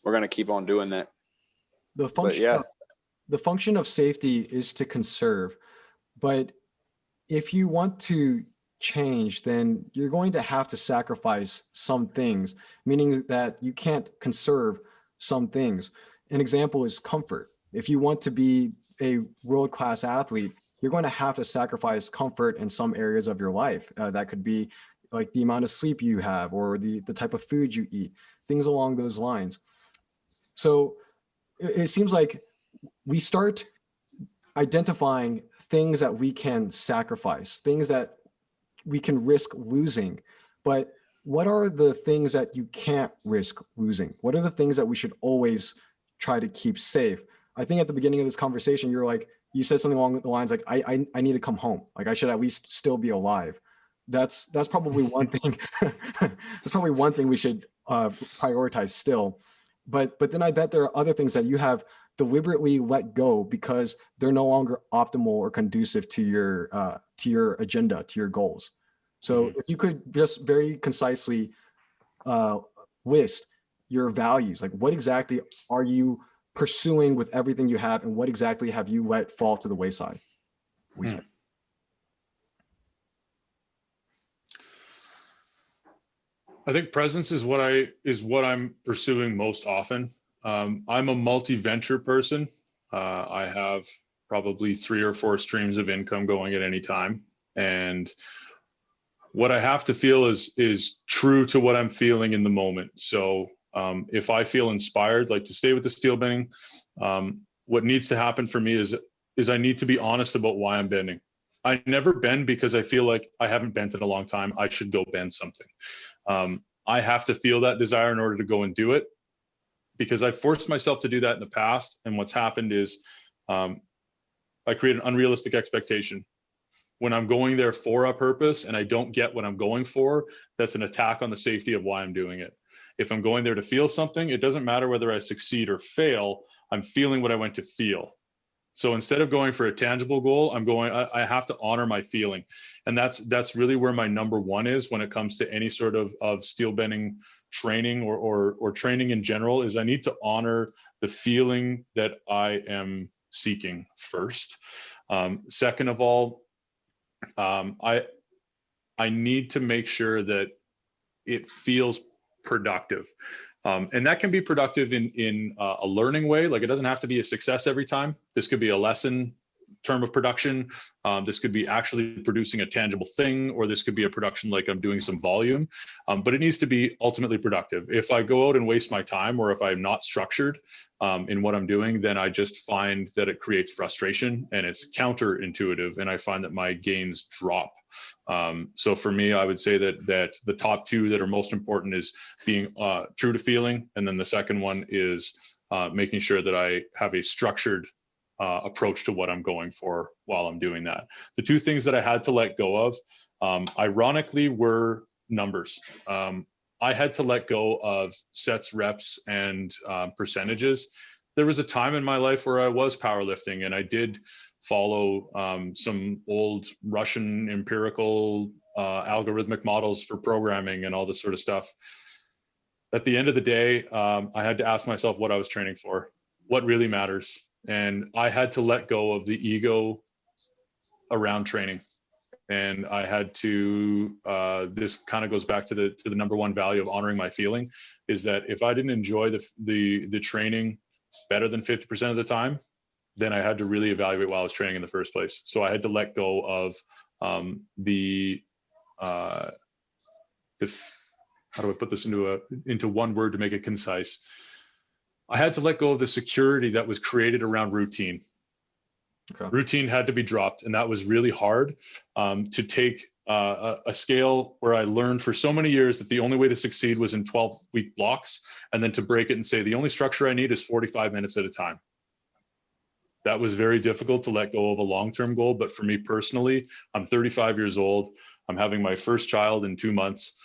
we're going to keep on doing that.
The function of safety is to conserve, but if you want to change, then you're going to have to sacrifice some things, meaning that you can't conserve some things. An example is comfort. If you want to be a world-class athlete, you're going to have to sacrifice comfort in some areas of your life. That could be like the amount of sleep you have, or the type of food you eat, things along those lines. So it seems like we start identifying things that we can sacrifice, things that we can risk losing. But what are the things that you can't risk losing? What are the things that we should always try to keep safe? I think at the beginning of this conversation, you said something along the lines like, I need to come home. Like, I should at least still be alive. That's probably one thing. That's probably one thing we should prioritize still. But then I bet there are other things that you have deliberately let go because they're no longer optimal or conducive to your agenda, to your goals. So if you could just very concisely list your values, like what exactly are you pursuing with everything you have, and what exactly have you let fall to the wayside?
I think presence is what I'm pursuing most often. I'm a multi-venture person. I have probably 3 or 4 streams of income going at any time, and what I have to feel is true to what I'm feeling in the moment. So if I feel inspired, like to stay with the steel bending, what needs to happen for me is I need to be honest about why I'm bending. I never bend because I feel like I haven't bent in a long time, I should go bend something. I have to feel that desire in order to go and do it, because I forced myself to do that in the past. And what's happened is I create an unrealistic expectation. When I'm going there for a purpose and I don't get what I'm going for, that's an attack on the safety of why I'm doing it. If I'm going there to feel something, it doesn't matter whether I succeed or fail, I'm feeling what I went to feel. So instead of going for a tangible goal, I have to honor my feeling. And that's really where my number one is when it comes to any sort of steel bending training or training in general, is I need to honor the feeling that I am seeking first. Second of all, I need to make sure that it feels productive. And that can be productive in a learning way. Like, it doesn't have to be a success every time. This could be a lesson term of production. This could be actually producing a tangible thing, or this could be a production like I'm doing some volume, but it needs to be ultimately productive. If I go out and waste my time, or if I'm not structured in what I'm doing, then I just find that it creates frustration and it's counterintuitive, and I find that my gains drop. So for me, I would say that the top 2 that are most important is being true to feeling, and then the second one is making sure that I have a structured approach to what I'm going for while I'm doing that. The 2 things that I had to let go of, ironically, were numbers. I had to let go of sets, reps, and percentages. There was a time in my life where I was powerlifting, and I did follow some old Russian empirical algorithmic models for programming and all this sort of stuff. at the end of the day, I had to ask myself what I was training for, what really matters. And I had to let go of the ego around training. And I had to, this kind of goes back to the number one value of honoring my feeling, is that if I didn't enjoy the training better than 50% of the time, then I had to really evaluate why I was training in the first place. So I had to let go of the how do I put this into one word to make it concise? I had to let go of the security that was created around routine. Okay. Routine had to be dropped, and that was really hard to take a scale where I learned for so many years that the only way to succeed was in 12-week blocks, and then to break it and say the only structure I need is 45 minutes at a time. That was very difficult to let go of a long-term goal, but for me personally, I'm 35 years old. I'm having my first child in 2 months.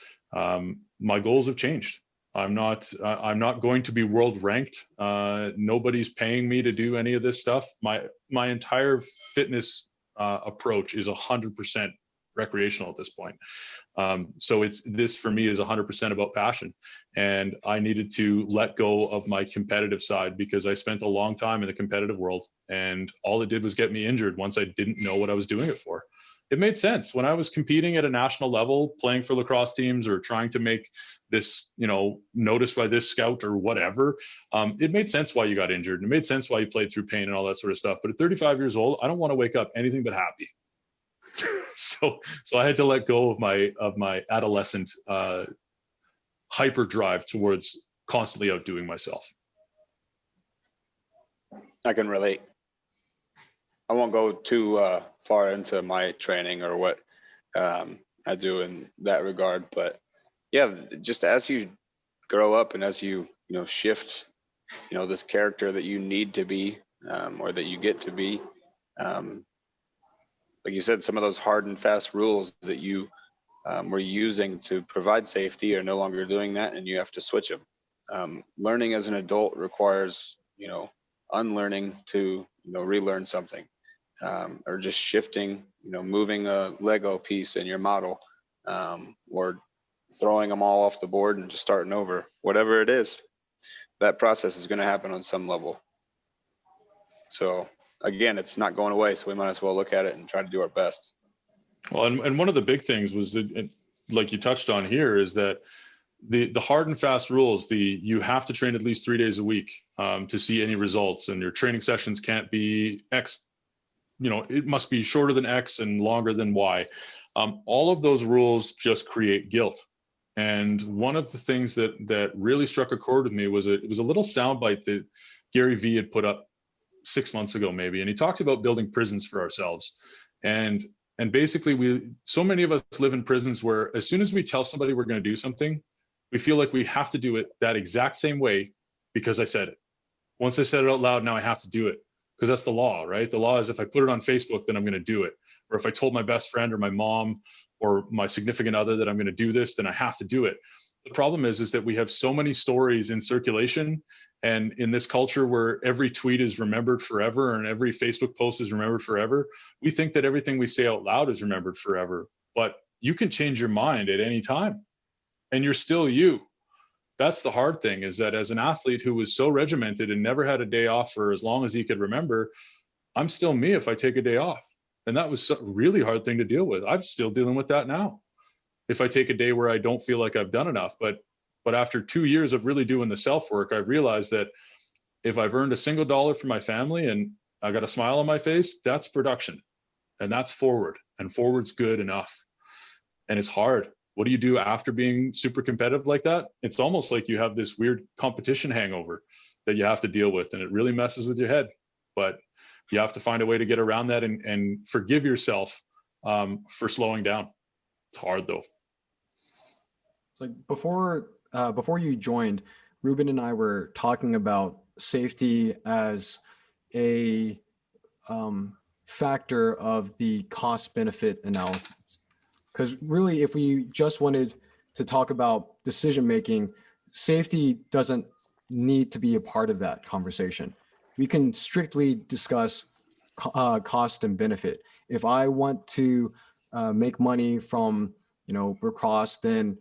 My goals have changed. I'm not going to be world ranked. Nobody's paying me to do any of this stuff. My entire fitness approach is 100% recreational at this point. So this for me is 100% about passion. And I needed to let go of my competitive side because I spent a long time in the competitive world, and all it did was get me injured once I didn't know what I was doing it for. It made sense when I was competing at a national level, playing for lacrosse teams or trying to make this, noticed by this scout or whatever. It made sense why you got injured, and it made sense why you played through pain and all that sort of stuff. But at 35 years old, I don't want to wake up anything but happy. So I had to let go of my adolescent hyper drive towards constantly outdoing myself.
I can relate. I won't go too far into my training or what I do in that regard, but yeah, just as you grow up and as you shift, this character that you need to be or that you get to be, like you said, some of those hard and fast rules that you were using to provide safety are no longer doing that, and you have to switch them. Learning as an adult requires unlearning to relearn something. Or just shifting, moving a Lego piece in your model, or throwing them all off the board and just starting over. Whatever it is, that process is going to happen on some level. So again, it's not going away, so we might as well look at it and try to do our best.
Well, and one of the big things was that, like you touched on here, is that the hard and fast rules, you have to train at least 3 days a week to see any results, and your training sessions can't be X. It must be shorter than X and longer than Y. All of those rules just create guilt. And one of the things that really struck a chord with me was it was a little soundbite that Gary Vee had put up 6 months ago, maybe. And he talked about building prisons for ourselves. And basically so many of us live in prisons where as soon as we tell somebody we're going to do something, we feel like we have to do it that exact same way because I said it. Once I said it out loud, now I have to do it. Because that's the law, right? The law is if I put it on Facebook, then I'm going to do it. Or if I told my best friend or my mom or my significant other that I'm going to do this, then I have to do it. The problem is that we have so many stories in circulation, and in this culture where every tweet is remembered forever and every Facebook post is remembered forever, we think that everything we say out loud is remembered forever. But you can change your mind at any time, and you're still you. That's the hard thing, is that as an athlete who was so regimented and never had a day off for as long as he could remember, I'm still me if I take a day off. And that was a really hard thing to deal with. I'm still dealing with that now. If I take a day where I don't feel like I've done enough, but after 2 years of really doing the self work, I realized that if I've earned a single dollar for my family and I got a smile on my face, that's production, and that's forward, and forward's good enough. And it's hard. What do you do after being super competitive like that? It's almost like you have this weird competition hangover that you have to deal with, and it really messes with your head. But you have to find a way to get around that and forgive yourself for slowing down. It's hard though.
It's like before you joined, Reuben and I were talking about safety as a factor of the cost benefit analysis. Because really, if we just wanted to talk about decision making, safety doesn't need to be a part of that conversation. We can strictly discuss cost and benefit. If I want to make money from lacrosse, then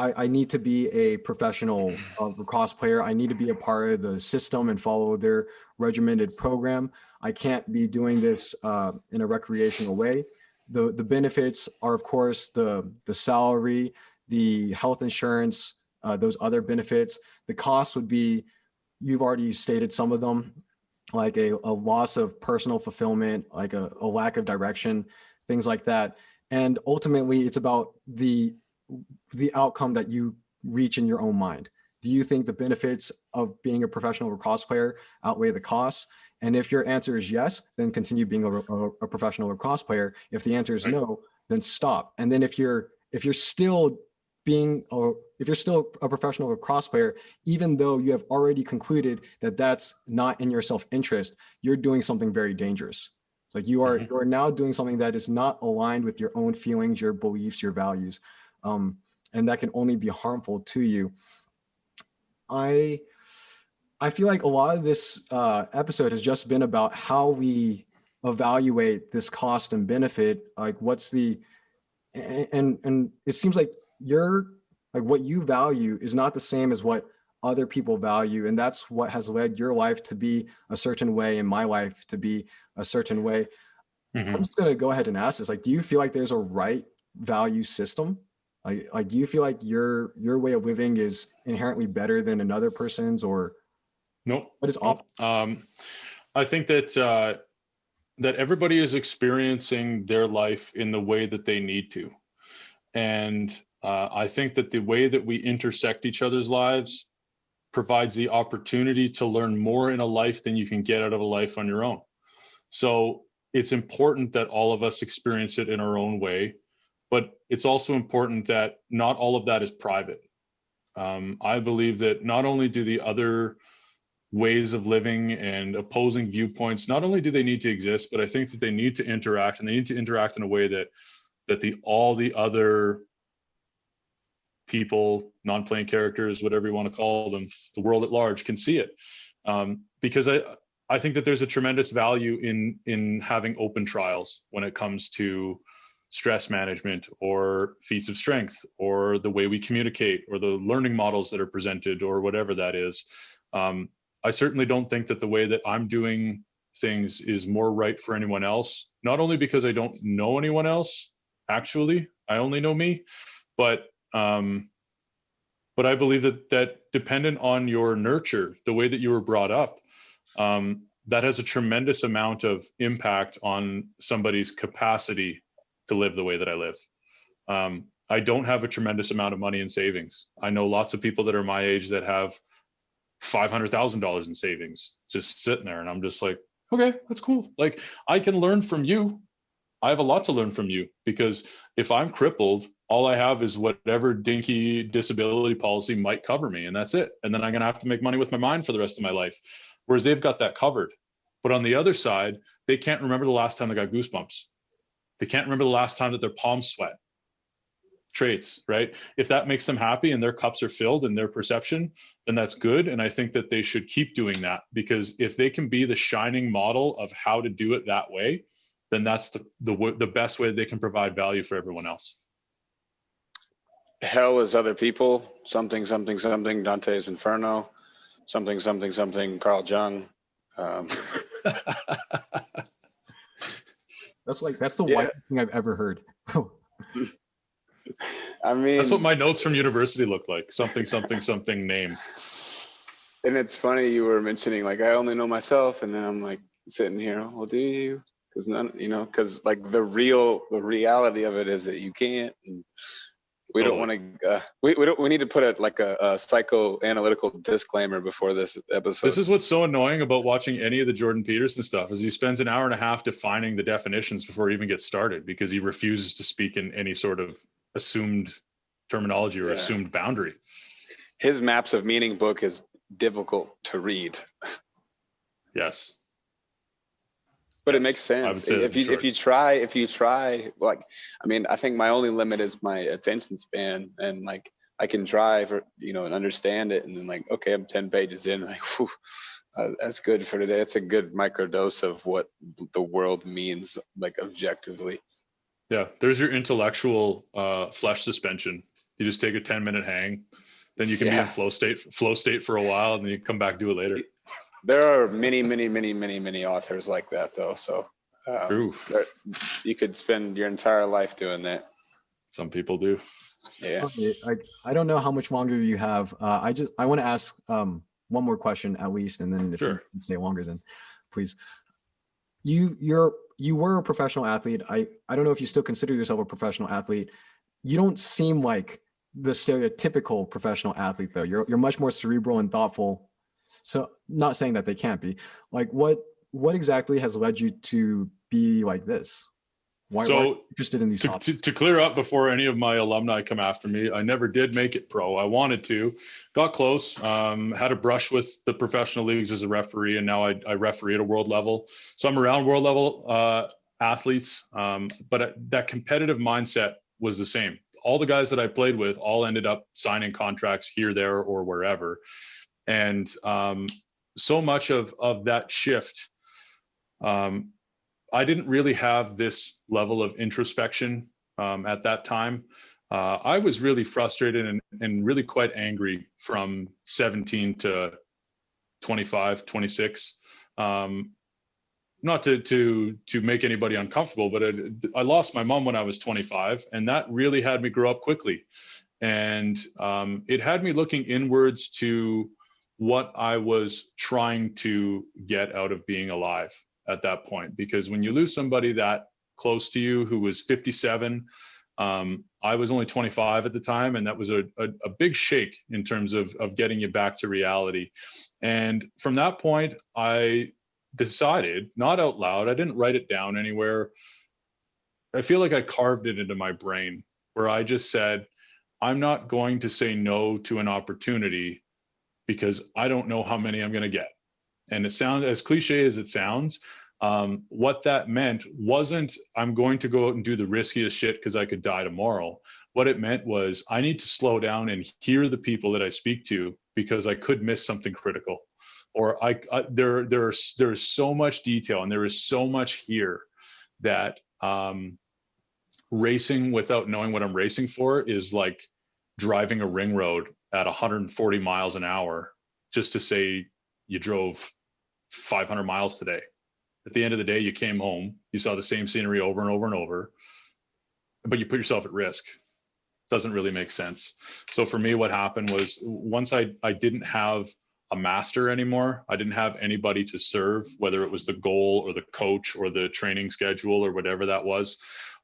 I need to be a professional lacrosse player. I need to be a part of the system and follow their regimented program. I can't be doing this in a recreational way. The benefits are, of course, the salary, the health insurance, those other benefits. The cost would be, you've already stated some of them, like a loss of personal fulfillment, like a lack of direction, things like that. And ultimately, it's about the outcome that you reach in your own mind. Do you think the benefits of being a professional lacrosse player outweigh the costs? And if your answer is yes, then continue being a professional lacrosse player. If the answer is no, then stop. And then if you're still a professional lacrosse player, even though you have already concluded that that's not in your self-interest, you're doing something very dangerous. Like you are now doing something that is not aligned with your own feelings, your beliefs, your values. And that can only be harmful to you. I feel like a lot of this episode has just been about how we evaluate this cost and benefit. Like what's and it seems like what you value is not the same as what other people value. And that's what has led your life to be a certain way and my life to be a certain way. I'm just going to go ahead and ask this. Like, do you feel like there's a right value system? Like, do you feel like your way of living is inherently better than another person's, or
Nope.
what is
nope. I think that that everybody is experiencing their life in the way that they need to. And I think that the way that we intersect each other's lives provides the opportunity to learn more in a life than you can get out of a life on your own. So it's important that all of us experience it in our own way, but it's also important that not all of that is private. I believe that not only do the other ways of living and opposing viewpoints, not only do they need to exist, but I think that they need to interact, and they need to interact in a way that all the other people, non-playing characters, whatever you want to call them, the world at large can see it. Because I think that there's a tremendous value in having open trials when it comes to stress management or feats of strength or the way we communicate or the learning models that are presented or whatever that is. I certainly don't think that the way that I'm doing things is more right for anyone else, not only because I don't know anyone else, actually, I only know me, but I believe that dependent on your nurture, the way that you were brought up, that has a tremendous amount of impact on somebody's capacity to live the way that I live. I don't have a tremendous amount of money in savings. I know lots of people that are my age that have $500,000 in savings just sitting there. And I'm just like, okay, that's cool. Like, I can learn from you. I have a lot to learn from you, because if I'm crippled, all I have is whatever dinky disability policy might cover me, and that's it. And then I'm going to have to make money with my mind for the rest of my life. Whereas they've got that covered. But on the other side, they can't remember the last time they got goosebumps. They can't remember the last time that their palms sweat. Traits, right? If that makes them happy and their cups are filled in their perception, then that's good. And I think that they should keep doing that, because if they can be the shining model of how to do it that way, then that's the best way that they can provide value for everyone else.
Hell is other people. Something, something, something. Dante's Inferno. Something, something, something. Carl Jung.
That's the whitest thing I've ever heard.
I mean,
that's what my notes from university look like. Something, something, something name.
And it's funny you were mentioning, like, I only know myself, and then I'm like sitting here, well, do you? Because because like the reality of it is that you can't. And we don't want to. We need to put a psychoanalytical disclaimer before this episode.
This is what's so annoying about watching any of the Jordan Peterson stuff, is he spends an hour and a half defining the definitions before he even gets started, because he refuses to speak in any sort of assumed terminology or assumed boundary.
His Maps of Meaning book is difficult to read.
Yes.
But it makes sense. If you try, like, I mean, I think my only limit is my attention span, and like I can drive, and understand it, and then like, okay, I'm 10 pages in, like, whew, that's good for today. It's a good microdose of what the world means, like, objectively.
Yeah, there's your intellectual flesh suspension. You just take a 10-minute hang, then you can be in flow state for a while, and then you come back, do it later.
There are many authors like that though. So
True.
You could spend your entire life doing that.
Some people do.
Yeah.
Okay, I don't know how much longer you have. I want to ask one more question at least, and then if
Sure.
you stay longer, then please. You were a professional athlete. I don't know if you still consider yourself a professional athlete. You don't seem like the stereotypical professional athlete though. You're much more cerebral and thoughtful. So not saying that they can't be. Like what exactly has led you to be like this? Why are you interested in these topics?
To clear up before any of my alumni come after me, I never did make it pro. I wanted to, got close, had a brush with the professional leagues as a referee, and now I referee at a world level. So I'm around world level athletes, but that competitive mindset was the same. All the guys that I played with all ended up signing contracts here, there, or wherever. And so much of that shift, I didn't really have this level of introspection at that time. I was really frustrated and really quite angry from 17 to 25, 26. Not to make anybody uncomfortable, but I lost my mom when I was 25, and that really had me grow up quickly. And it had me looking inwards to what I was trying to get out of being alive at that point. Because when you lose somebody that close to you who was 57, I was only 25 at the time, and that was a big shake in terms of getting you back to reality. And from that point, I decided, not out loud, I didn't write it down anywhere. I feel like I carved it into my brain, where I just said, I'm not going to say no to an opportunity because I don't know how many I'm going to get. And it sounds as cliche as it sounds. What that meant wasn't I'm going to go out and do the riskiest shit because I could die tomorrow. What it meant was I need to slow down and hear the people that I speak to, because I could miss something critical. Or there's so much detail, and there is so much here that racing without knowing what I'm racing for is like driving a ring road at 140 miles an hour just to say you drove 500 miles today. At the end of the day, you came home, you saw the same scenery over and over and over, but you put yourself at risk. Doesn't really make sense. So for me, what happened was once I didn't have a master anymore, I didn't have anybody to serve, whether it was the goal or the coach or the training schedule or whatever that was.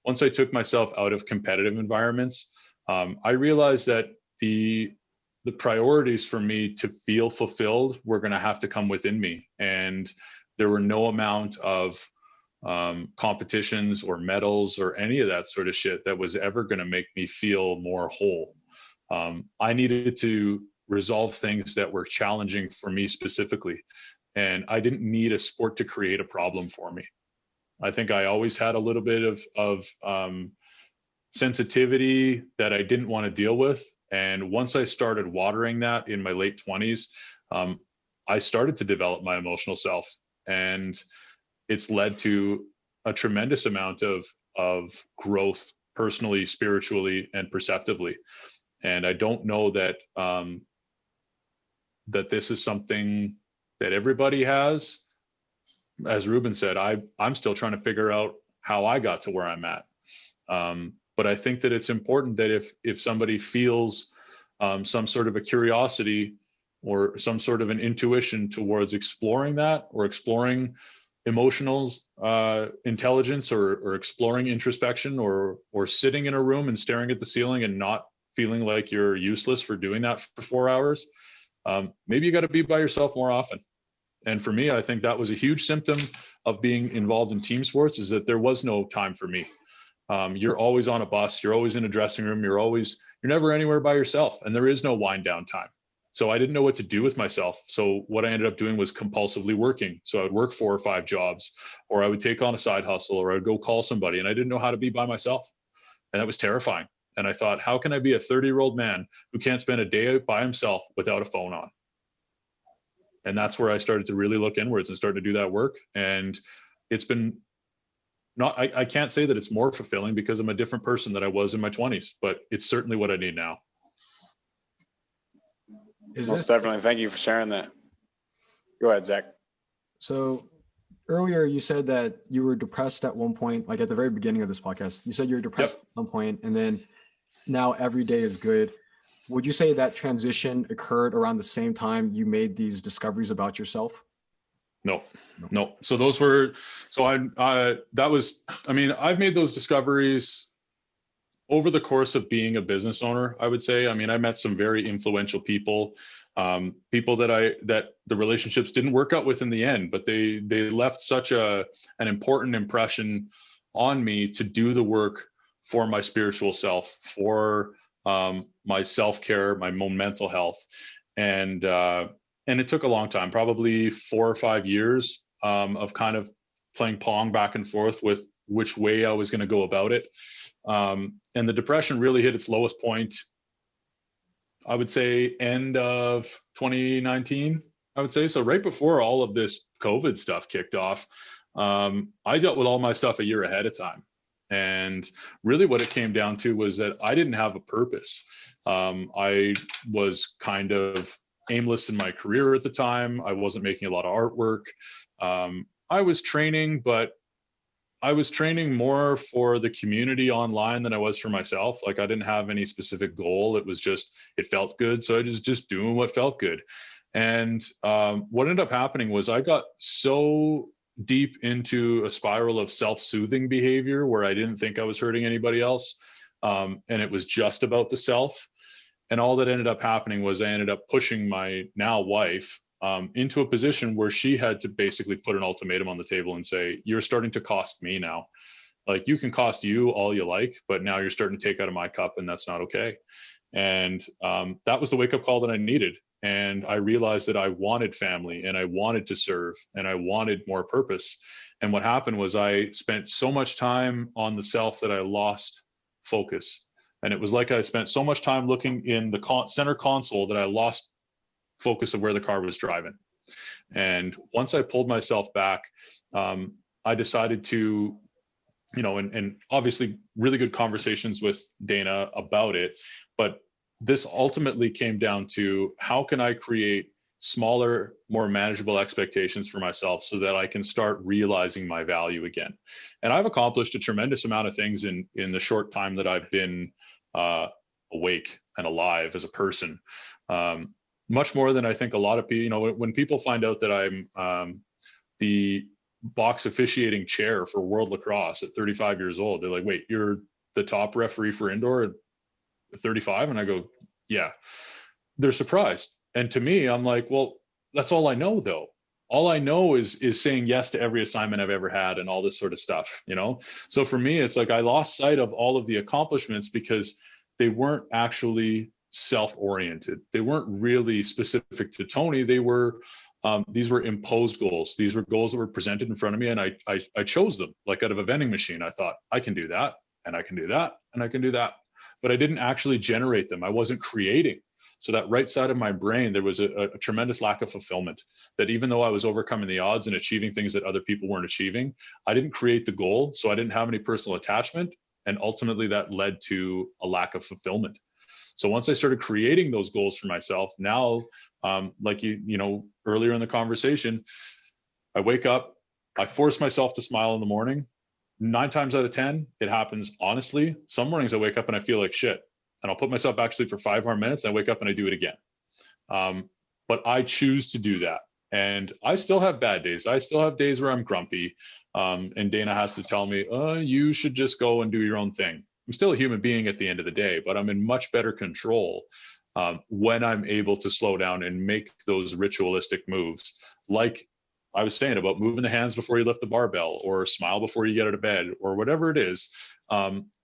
Once I took myself out of competitive environments, I realized that the priorities for me to feel fulfilled were going to have to come within me. And there were no amount of competitions or medals or any of that sort of shit that was ever going to make me feel more whole. I needed to resolve things that were challenging for me specifically. And I didn't need a sport to create a problem for me. I think I always had a little bit of sensitivity that I didn't want to deal with. And once I started watering that in my late 20s, I started to develop my emotional self. And it's led to a tremendous amount of growth personally, spiritually, and perceptively. And I don't know that that this is something that everybody has. As Reuben said, I'm still trying to figure out how I got to where I'm at. But I think that it's important that if somebody feels some sort of a curiosity or some sort of an intuition towards exploring that, or exploring emotional intelligence, or exploring introspection, or sitting in a room and staring at the ceiling and not feeling like you're useless for doing that for 4 hours, maybe you got to be by yourself more often. And for me, I think that was a huge symptom of being involved in team sports, is that there was no time for me. You're always on a bus, you're always in a dressing room, you're never anywhere by yourself, and there is no wind down time. So I didn't know what to do with myself. So what I ended up doing was compulsively working. So I would work 4 or 5 jobs, or I would take on a side hustle, or I would go call somebody, and I didn't know how to be by myself. And that was terrifying. And I thought, how can I be a 30-year-old man who can't spend a day by himself without a phone on? And that's where I started to really look inwards and start to do that work. And it's been I can't say that it's more fulfilling, because I'm a different person than I was in my 20s, but it's certainly what I need now.
Is
Most
this
definitely. Thank you for sharing that. Go ahead, Zach.
so? Earlier, you said that you were depressed at one point, like at the very beginning of this podcast. You said you were depressed at some point, and then now every day is good. Would you say that transition occurred around the same time you made these discoveries about yourself?
No. So those were, I've made those discoveries over the course of being a business owner, I would say. I mean, I met some very influential people, people that the relationships didn't work out with in the end, but they left such an important impression on me to do the work for my spiritual self, for my self-care, my own mental health. And it took a long time, probably 4 or 5 years of kind of playing pong back and forth with which way I was going to go about it. And the depression really hit its lowest point, I would say, end of 2019, I would say. So right before all of this COVID stuff kicked off, I dealt with all my stuff a year ahead of time. And really what it came down to was that I didn't have a purpose. I was kind of aimless in my career at the time. I wasn't making a lot of artwork. I was training, but I was training more for the community online than I was for myself. Like, I didn't have any specific goal. It was just, it felt good. So I just doing what felt good. And what ended up happening was I got so deep into a spiral of self-soothing behavior where I didn't think I was hurting anybody else. And it was just about the self. And all that ended up happening was I ended up pushing my now wife into a position where she had to basically put an ultimatum on the table and say, you're starting to cost me now. Like, you can cost you all you like, but now you're starting to take out of my cup, and that's not okay. And that was the wake-up call that I needed. And I realized that I wanted family, and I wanted to serve, and I wanted more purpose. And what happened was I spent so much time on the self that I lost focus. And it was like I spent so much time looking in the center console that I lost focus of where the car was driving. And once I pulled myself back, I decided to, and obviously really good conversations with Dana about it, but this ultimately came down to, how can I create smaller, more manageable expectations for myself so that I can start realizing my value again. And I've accomplished a tremendous amount of things in the short time that I've been awake and alive as a person. Much more than I think a lot of people, when people find out that I'm the box officiating chair for World Lacrosse at 35 years old, they're like, wait, you're the top referee for indoor at 35? And I go, yeah. They're surprised. And to me, I'm like, well, that's all I know, though. All I know is saying yes to every assignment I've ever had and all this sort of stuff, So for me, it's like I lost sight of all of the accomplishments because they weren't actually self-oriented. They weren't really specific to Tony. They were, these were imposed goals. These were goals that were presented in front of me, and I chose them like out of a vending machine. I thought, I can do that, and I can do that, and I can do that. But I didn't actually generate them. I wasn't creating. So that right side of my brain, there was a tremendous lack of fulfillment, that even though I was overcoming the odds and achieving things that other people weren't achieving, I didn't create the goal. So I didn't have any personal attachment. And ultimately that led to a lack of fulfillment. So once I started creating those goals for myself, now, like earlier in the conversation, I wake up, I force myself to smile in the morning. 9 times out of 10, it happens honestly. Some mornings I wake up and I feel like shit, and I'll put myself back to sleep for 5 more minutes. And I wake up and I do it again. But I choose to do that. And I still have bad days. I still have days where I'm grumpy. And Dana has to tell me, you should just go and do your own thing. I'm still a human being at the end of the day, but I'm in much better control when I'm able to slow down and make those ritualistic moves. Like I was saying about moving the hands before you lift the barbell, or smile before you get out of bed, or whatever it is.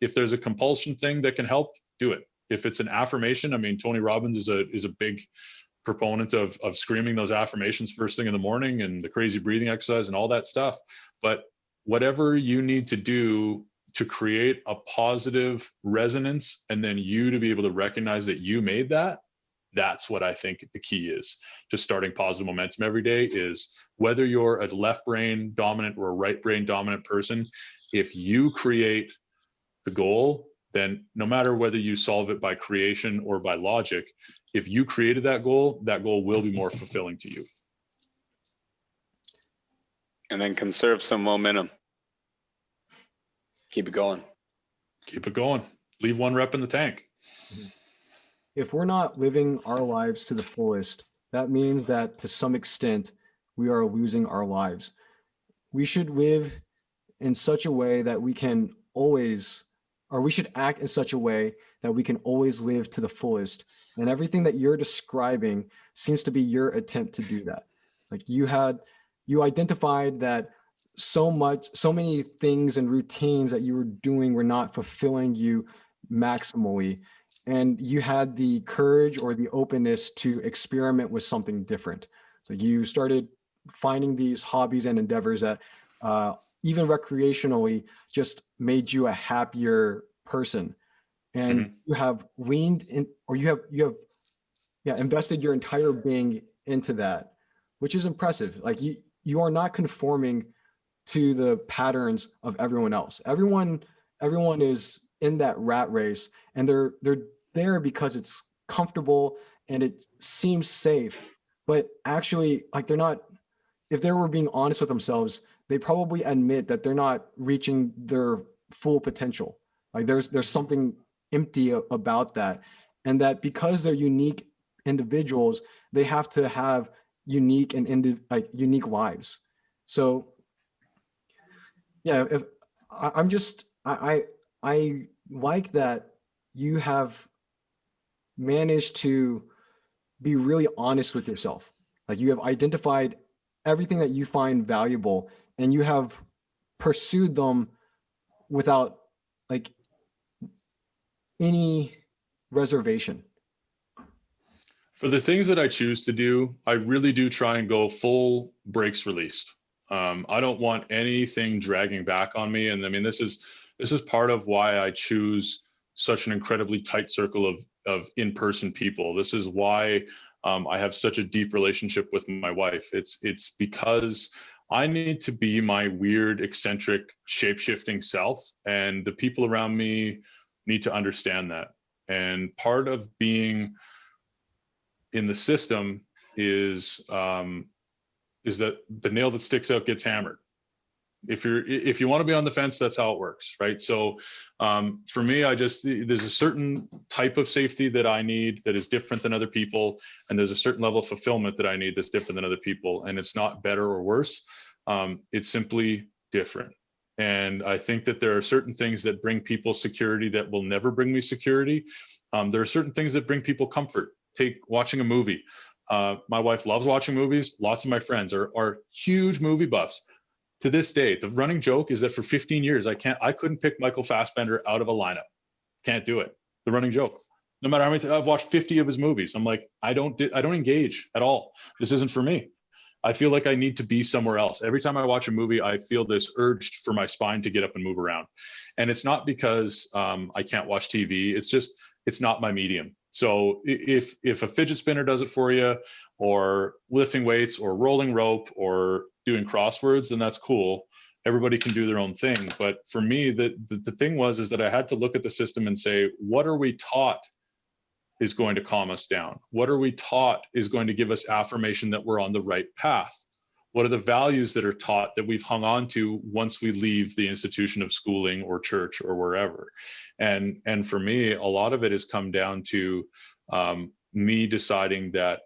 If there's a compulsion thing that can help, do it. If it's an affirmation, I mean, Tony Robbins is a big proponent of screaming those affirmations first thing in the morning, and the crazy breathing exercise and all that stuff. But whatever you need to do to create a positive resonance, and then you to be able to recognize that you made that, that's what I think the key is to starting positive momentum every day. Is whether you're a left brain dominant or a right brain dominant person, if you create the goal, then no matter whether you solve it by creation or by logic, if you created that goal will be more fulfilling to you.
And then conserve some momentum. Keep it going.
Keep it going. Leave one rep in the tank.
If we're not living our lives to the fullest, that means that to some extent, we are losing our lives. We should live in such a way that we can always, or we should act in such a way that we can always live to the fullest. And everything that you're describing seems to be your attempt to do that. Like you identified that so many things and routines that you were doing were not fulfilling you maximally. And you had the courage or the openness to experiment with something different. So you started finding these hobbies and endeavors that even recreationally just made you a happier person. And you have leaned in, or you have invested your entire being into that, which is impressive. Like you are not conforming to the patterns of everyone else. Everyone is in that rat race, and they're there because it's comfortable and it seems safe. But actually, like they're not. If they were being honest with themselves, they probably admit that they're not reaching their full potential. Like there's something empty about that, and that because they're unique individuals, they have to have unique and unique lives. So yeah, if I like that you have managed to be really honest with yourself. Like you have identified everything that you find valuable, and you have pursued them without like any reservation.
For the things that I choose to do, I really do try and go full brakes released. I don't want anything dragging back on me. And I mean, this is part of why I choose such an incredibly tight circle of in-person people. This is why I have such a deep relationship with my wife. It's because I need to be my weird, eccentric, shape-shifting self, and the people around me need to understand that. And part of being in the system is that the nail that sticks out gets hammered. If you want to be on the fence, that's how it works, right? So for me, there's a certain type of safety that I need that is different than other people, and there's a certain level of fulfillment that I need that's different than other people, and it's not better or worse. It's simply different. And I think that there are certain things that bring people security that will never bring me security. There are certain things that bring people comfort. Take watching a movie. My wife loves watching movies. Lots of my friends are huge movie buffs. To this day, the running joke is that for 15 years, I couldn't pick Michael Fassbender out of a lineup. Can't do it. The running joke. No matter how many times I've watched 50 of his movies, I'm like, I don't engage at all. This isn't for me. I feel like I need to be somewhere else. Every time I watch a movie, I feel this urge for my spine to get up and move around. And it's not because I can't watch TV. It's just, it's not my medium. So if a fidget spinner does it for you, or lifting weights, or rolling rope, or doing crosswords, then that's cool. Everybody can do their own thing. But for me, the thing is that I had to look at the system and say, what are we taught is going to calm us down? What are we taught is going to give us affirmation that we're on the right path? What are the values that are taught that we've hung on to once we leave the institution of schooling or church or wherever? And for me, a lot of it has come down to me deciding that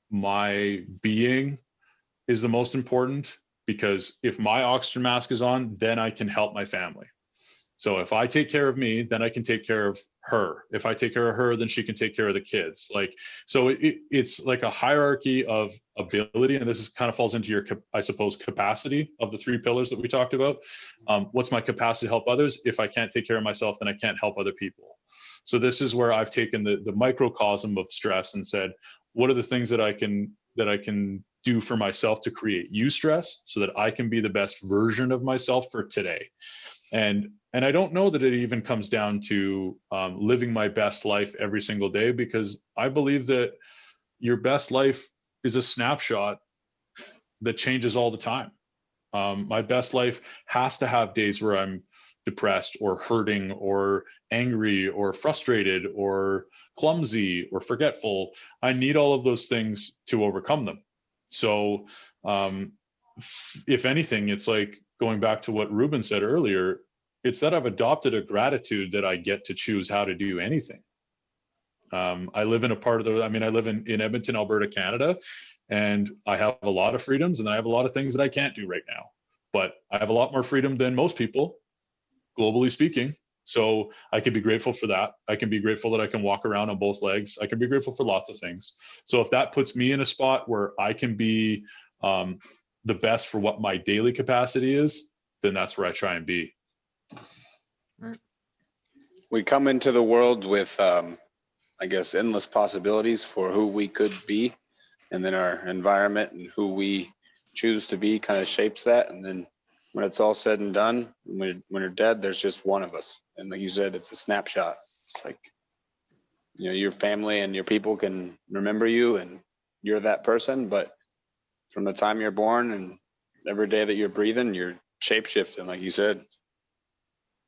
my being is the most important, because if my oxygen mask is on, then I can help my family. So if I take care of me, then I can take care of her. If I take care of her, then she can take care of the kids. So it's like a hierarchy of ability. And this kind of falls into your, I suppose, capacity of the three pillars that we talked about. What's my capacity to help others? If I can't take care of myself, then I can't help other people. So this is where I've taken the microcosm of stress and said, what are the things that I can do for myself to create eustress so that I can be the best version of myself for today? And I don't know that it even comes down to living my best life every single day, because I believe that your best life is a snapshot that changes all the time. My best life has to have days where I'm depressed or hurting or angry or frustrated or clumsy or forgetful. I need all of those things to overcome them. So if anything, it's like going back to what Reuben said earlier, it's that I've adopted a gratitude that I get to choose how to do anything. I live in a part of I live in Edmonton, Alberta, Canada, and I have a lot of freedoms and I have a lot of things that I can't do right now. But I have a lot more freedom than most people, globally speaking. So I can be grateful for that. I can be grateful that I can walk around on both legs. I can be grateful for lots of things. So if that puts me in a spot where I can be the best for what my daily capacity is, then that's where I try and be.
We come into the world with, I guess, endless possibilities for who we could be. And then our environment and who we choose to be kind of shapes that. And then when it's all said and done, when you're dead, there's just one of us. And like you said, it's a snapshot. It's like, you know, your family and your people can remember you and you're that person. But from the time you're born and every day that you're breathing, you're shape shifting, like you said.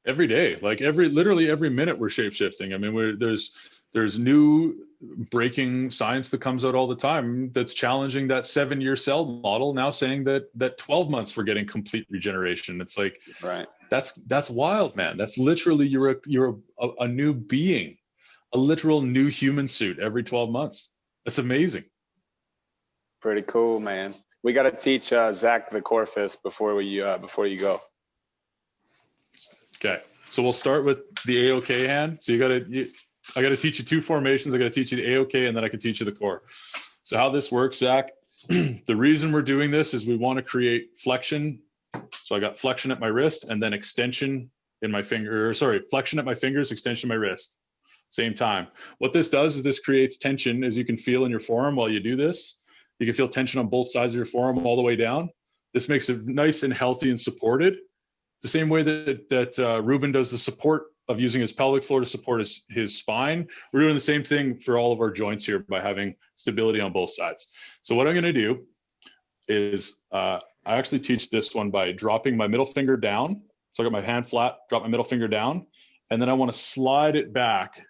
Every day, like literally every minute we're shape shifting. I mean, there's new breaking science that comes out all the time that's challenging that 7-year cell model, now saying that 12 months we're getting complete regeneration. It's like,
right,
that's wild, man. That's literally you're a new being, a literal new human suit every 12 months. That's amazing.
Pretty cool, man. We got to teach Zach the core fist before you go.
Okay, so we'll start with the AOK hand. So I got to teach you 2 formations. I got to teach you the AOK, and then I can teach you the core. So how this works, Zach, the reason we're doing this is we want to create flexion. So I got flexion at my wrist and then extension in my finger, flexion at my fingers, extension of my wrist, same time. What this does is this creates tension, as you can feel in your forearm while you do this. You can feel tension on both sides of your forearm all the way down. This makes it nice and healthy and supported. The same way that Reuben does the support of using his pelvic floor to support his spine. We're doing the same thing for all of our joints here by having stability on both sides. So what I'm going to do is I actually teach this one by dropping my middle finger down. So I got my hand flat, drop my middle finger down, and then I want to slide it back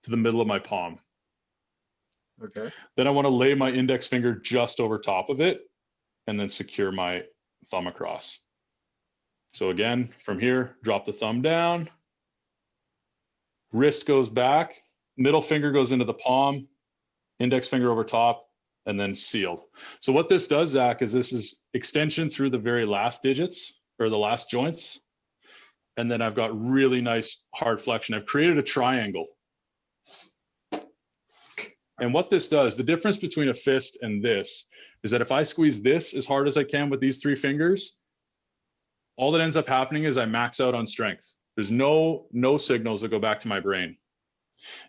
to the middle of my palm.
Okay.
Then I want to lay my index finger just over top of it and then secure my thumb across. So again, from here, drop the thumb down, wrist goes back, middle finger goes into the palm, index finger over top, and then sealed. So what this does, Zach, is this is extension through the very last digits or the last joints. And then I've got really nice hard flexion. I've created a triangle. And what this does, the difference between a fist and this is that if I squeeze this as hard as I can with these 3 fingers, all that ends up happening is I max out on strength. There's no signals that go back to my brain.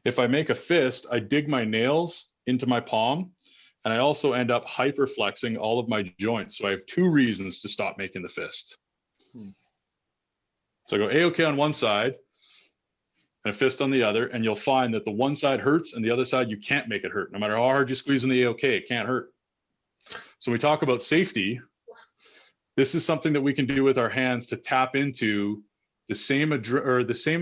If I make a fist, I dig my nails into my palm, and I also end up hyperflexing all of my joints. So I have 2 reasons to stop making the fist. So I go AOK on one side and a fist on the other, and you'll find that the one side hurts and the other side you can't make it hurt. No matter how hard you squeeze in the AOK, it can't hurt. So when we talk about safety, this is something that we can do with our hands to tap into the same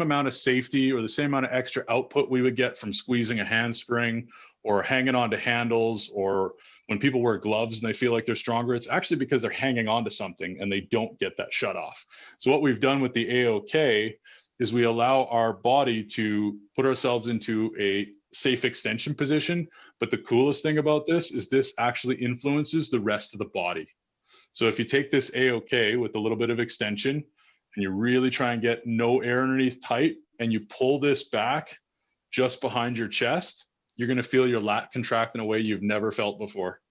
amount of safety or the same amount of extra output we would get from squeezing a handspring or hanging onto handles, or when people wear gloves and they feel like they're stronger, it's actually because they're hanging onto something and they don't get that shut off. So what we've done with the AOK is we allow our body to put ourselves into a safe extension position. But the coolest thing about this is this actually influences the rest of the body. So if you take this AOK with a little bit of extension and you really try and get no air underneath tight, and you pull this back just behind your chest, you're going to feel your lat contract in a way you've never felt before.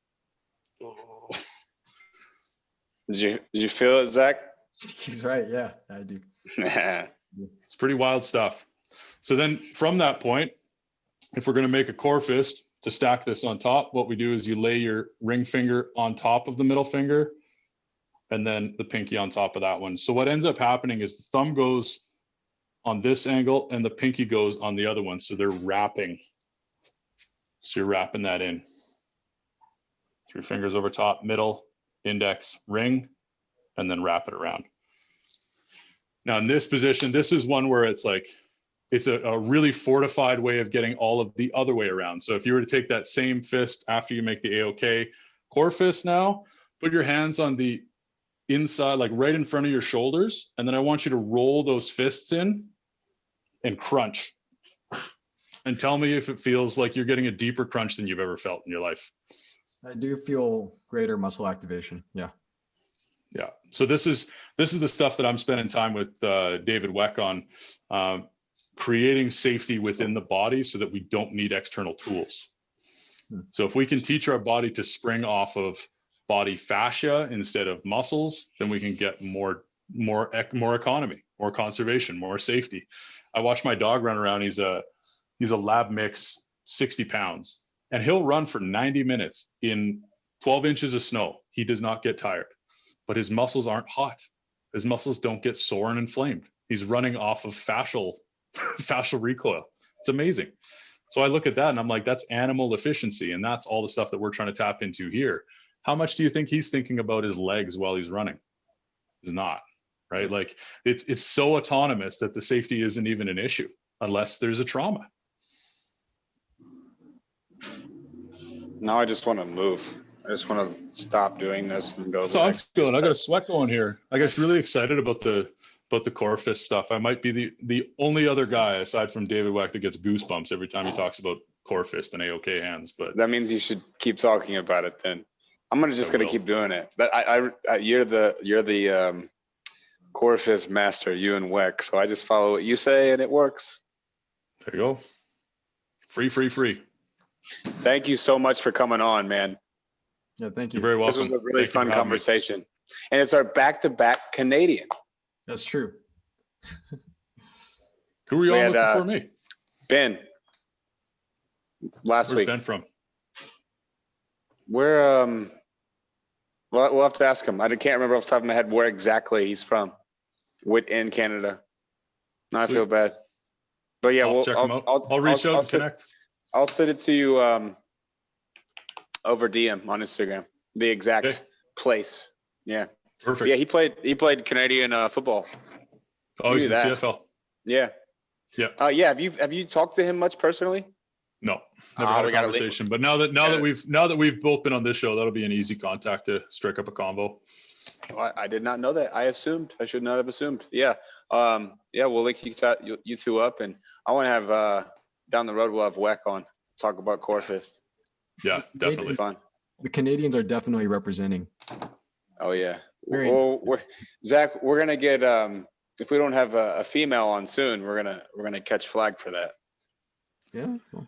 Did you feel it, Zach?
He's right. Yeah, I do.
It's pretty wild stuff. So then from that point, if we're going to make a core fist to stack this on top, what we do is you lay your ring finger on top of the middle finger and then the pinky on top of that one. So what ends up happening is the thumb goes on this angle and the pinky goes on the other one. So they're wrapping. So you're wrapping that in. 3 fingers over top, middle, index, ring, and then wrap it around. Now in this position, this is one where it's like, it's a really fortified way of getting all of the other way around. So if you were to take that same fist after you make the AOK core fist now, put your hands on the inside, like right in front of your shoulders. And then I want you to roll those fists in and crunch. And tell me if it feels like you're getting a deeper crunch than you've ever felt in your life.
I do feel greater muscle activation. Yeah.
Yeah. So this is the stuff that I'm spending time with David Weck on, creating safety within the body so that we don't need external tools. So if we can teach our body to spring off of body fascia instead of muscles, then we can get more economy, more conservation, more safety. I watch my dog run around. He's a lab mix, 60 pounds, and he'll run for 90 minutes in 12 inches of snow. He does not get tired, but his muscles aren't hot. His muscles don't get sore and inflamed. He's running off of fascial recoil. It's amazing. So I look at that and I'm like, that's animal efficiency. And that's all the stuff that we're trying to tap into here. How much do you think he's thinking about his legs while he's running? He's not, right? Like it's so autonomous that the safety isn't even an issue unless there's a trauma.
Now I just want to move. I just want to stop doing this and go.
So I'm feeling, I got a sweat going here. I get really excited about the core fist stuff. I might be the only other guy aside from David Weck that gets goosebumps every time he talks about core fist and AOK hands. But
that means you should keep talking about it. Then I'm gonna keep doing it. But you're the core fist master, you and Weck. So I just follow what you say and it works.
There you go. Free.
Thank you so much for coming on, man.
Yeah, thank you.
You're very welcome.
This was a really fun conversation. And it's our back-to-back Canadian.
That's true.
Who were you on with before me?
Ben. Last
Where's
week.
Ben from?
We'll have to ask him. I can't remember off the top of my head where exactly he's from. In Canada. No, I feel bad. But yeah,
I'll reach out and connect.
I'll send it to you over DM on Instagram. The exact place. Yeah.
Perfect.
Yeah, he played Canadian football.
Oh, he's in the CFL.
Yeah.
Yeah.
Yeah. Have you talked to him much personally?
No, never had a conversation. But now that we've both been on this show, that'll be an easy contact to strike up a convo.
Well, I did not know that. I assumed. I should not have assumed. Yeah. Yeah. We'll link you two up, and I want to have down the road we'll have Weck on talk about core fist.
Yeah, definitely
fun.
The Canadians are definitely representing.
Oh yeah. Well, Zach, we're gonna get if we don't have a female on soon, we're gonna catch flag for that.
Yeah. Well,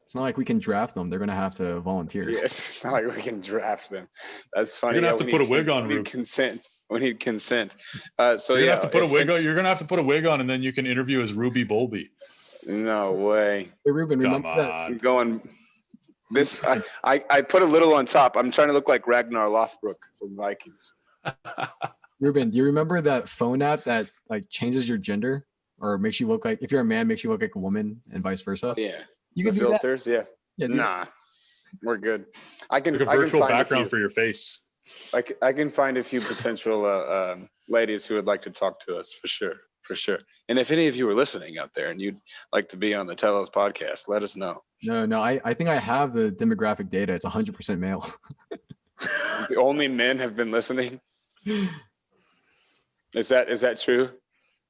it's not like we can draft them. They're gonna have to volunteer.
Yeah, it's not like we can draft them. That's funny.
You're gonna have to put a wig on.
We need consent. We need consent. So
you're gonna have to put a wig on. You're gonna have to put a wig on, and then you can interview as Ruby Bolby.
No way.
Hey, Reuben, remember that?
I'm going. This I put a little on top. I'm trying to look like Ragnar Lothbrok from Vikings.
Reuben, do you remember that phone app that like changes your gender or makes you look like, if you're a man, makes you look like a woman and vice versa?
Yeah.
You can do
filters.
that.
Yeah. Nah, we're good. I can
like a virtual background for your face.
I can find a few potential ladies who would like to talk to us for sure. And if any of you are listening out there and you'd like to be on the Tell Us podcast, let us know.
No, I think I have the demographic data. It's 100% male.
The only men have been listening. Is that true?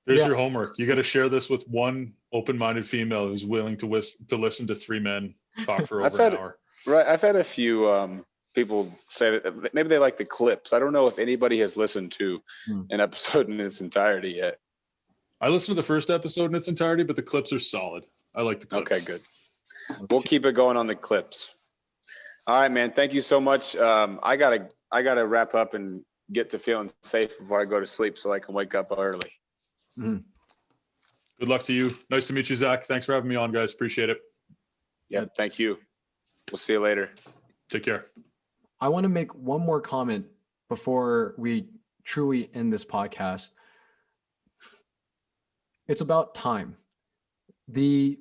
There's your homework. You got to share this with one open-minded female who's willing to listen to three men talk for over an hour.
Right. I've had a few people say that maybe they like the clips. I don't know if anybody has listened to an episode in its entirety yet.
I listened to the first episode in its entirety, but the clips are solid. I like the clips.
Okay, good. We'll keep it going on the clips. All right, man. Thank you so much. I gotta wrap up and get to feeling safe before I go to sleep so I can wake up early.
Mm-hmm.
Good luck to you. Nice to meet you, Zach. Thanks for having me on, guys. Appreciate it.
Yeah, thank you. We'll see you later.
Take care.
I want to make one more comment before we truly end this podcast. It's about time. The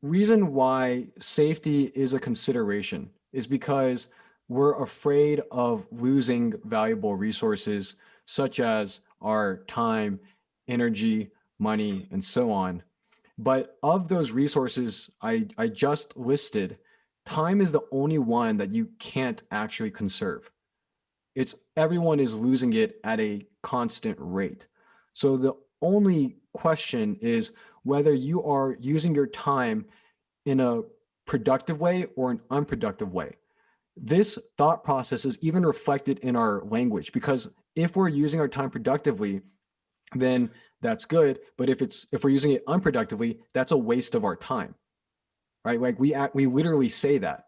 reason why safety is a consideration is because we're afraid of losing valuable resources such as our time energy, money, and so on. But of those resources I just listed, time is the only one that you can't actually conserve. Everyone is losing it at a constant rate. So the only question is whether you are using your time in a productive way or an unproductive way. This thought process is even reflected in our language, because if we're using our time productively, then that's good. But if we're using it unproductively, that's a waste of our time, right? Like we literally say that.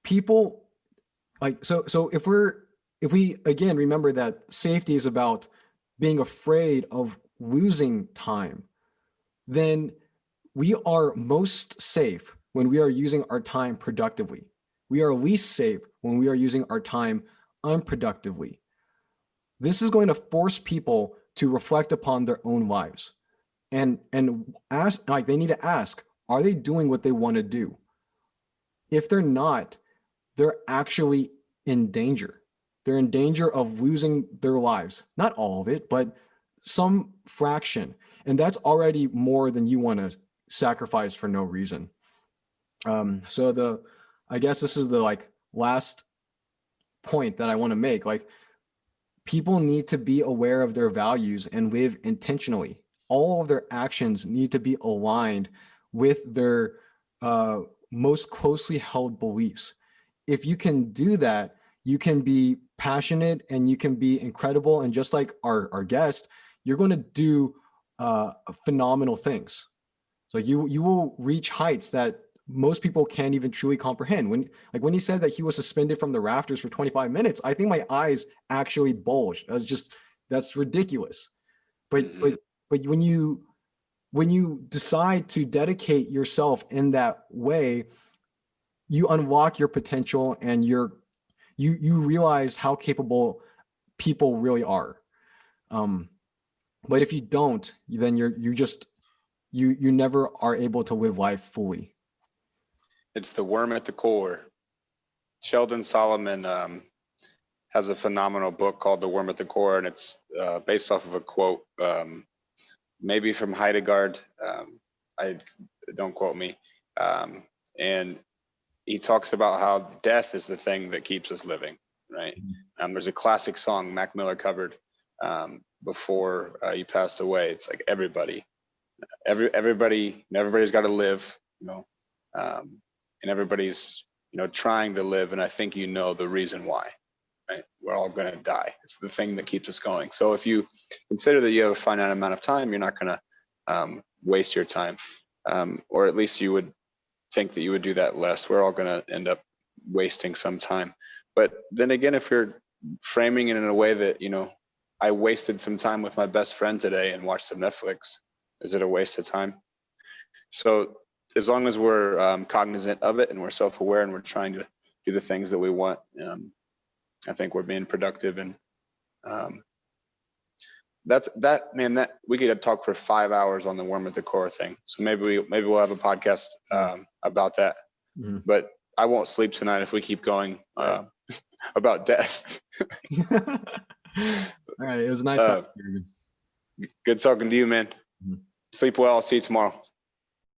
People like so if we again remember that safety is about being afraid of losing time, then we are most safe when we are using our time productively. We are least safe when we are using our time unproductively. This is going to force people to reflect upon their own lives and ask, like, they need to ask, are they doing what they want to do? If they're not, they're actually in danger. They're in danger of losing their lives. Not all of it, but some fraction. And that's already more than you want to sacrifice for no reason. So I guess this is the like last point that I want to make. Like, people need to be aware of their values and live intentionally. All of their actions need to be aligned with their most closely held beliefs. If you can do that, you can be passionate and you can be incredible. And just like our guest, you're going to do phenomenal things. So you will reach heights that most people can't even truly comprehend. When he said that he was suspended from the rafters for 25 minutes, I think my eyes actually bulged. That's ridiculous. But when you decide to dedicate yourself in that way, you unlock your potential and you realize how capable people really are. But if you don't, then you never are able to live life fully.
It's the worm at the core. Sheldon Solomon has a phenomenal book called The Worm at the Core, and it's based off of a quote, maybe from Heidegger. I don't quote me. And he talks about how death is the thing that keeps us living, right? There's a classic song Mac Miller covered before he passed away. It's like everybody's got to live, and everybody's trying to live, and I think the reason why, right? We're all going to die. It's the thing that keeps us going. So if you consider that you have a finite amount of time, you're not going to waste your time, or at least you would think that you would do that less. We're all going to end up wasting some time. But then again, if you're framing it in a way that I wasted some time with my best friend today and watched some Netflix, is it a waste of time? So as long as we're cognizant of it and we're self-aware and we're trying to do the things that we want, I think we're being productive. And that we could talk for 5 hours on the worm at the core thing. So maybe we'll have a podcast about that. Mm-hmm. But I won't sleep tonight if we keep going about death.
All right, it was nice talking to you.
Good talking to you, man. Mm-hmm. Sleep well. I'll see you tomorrow.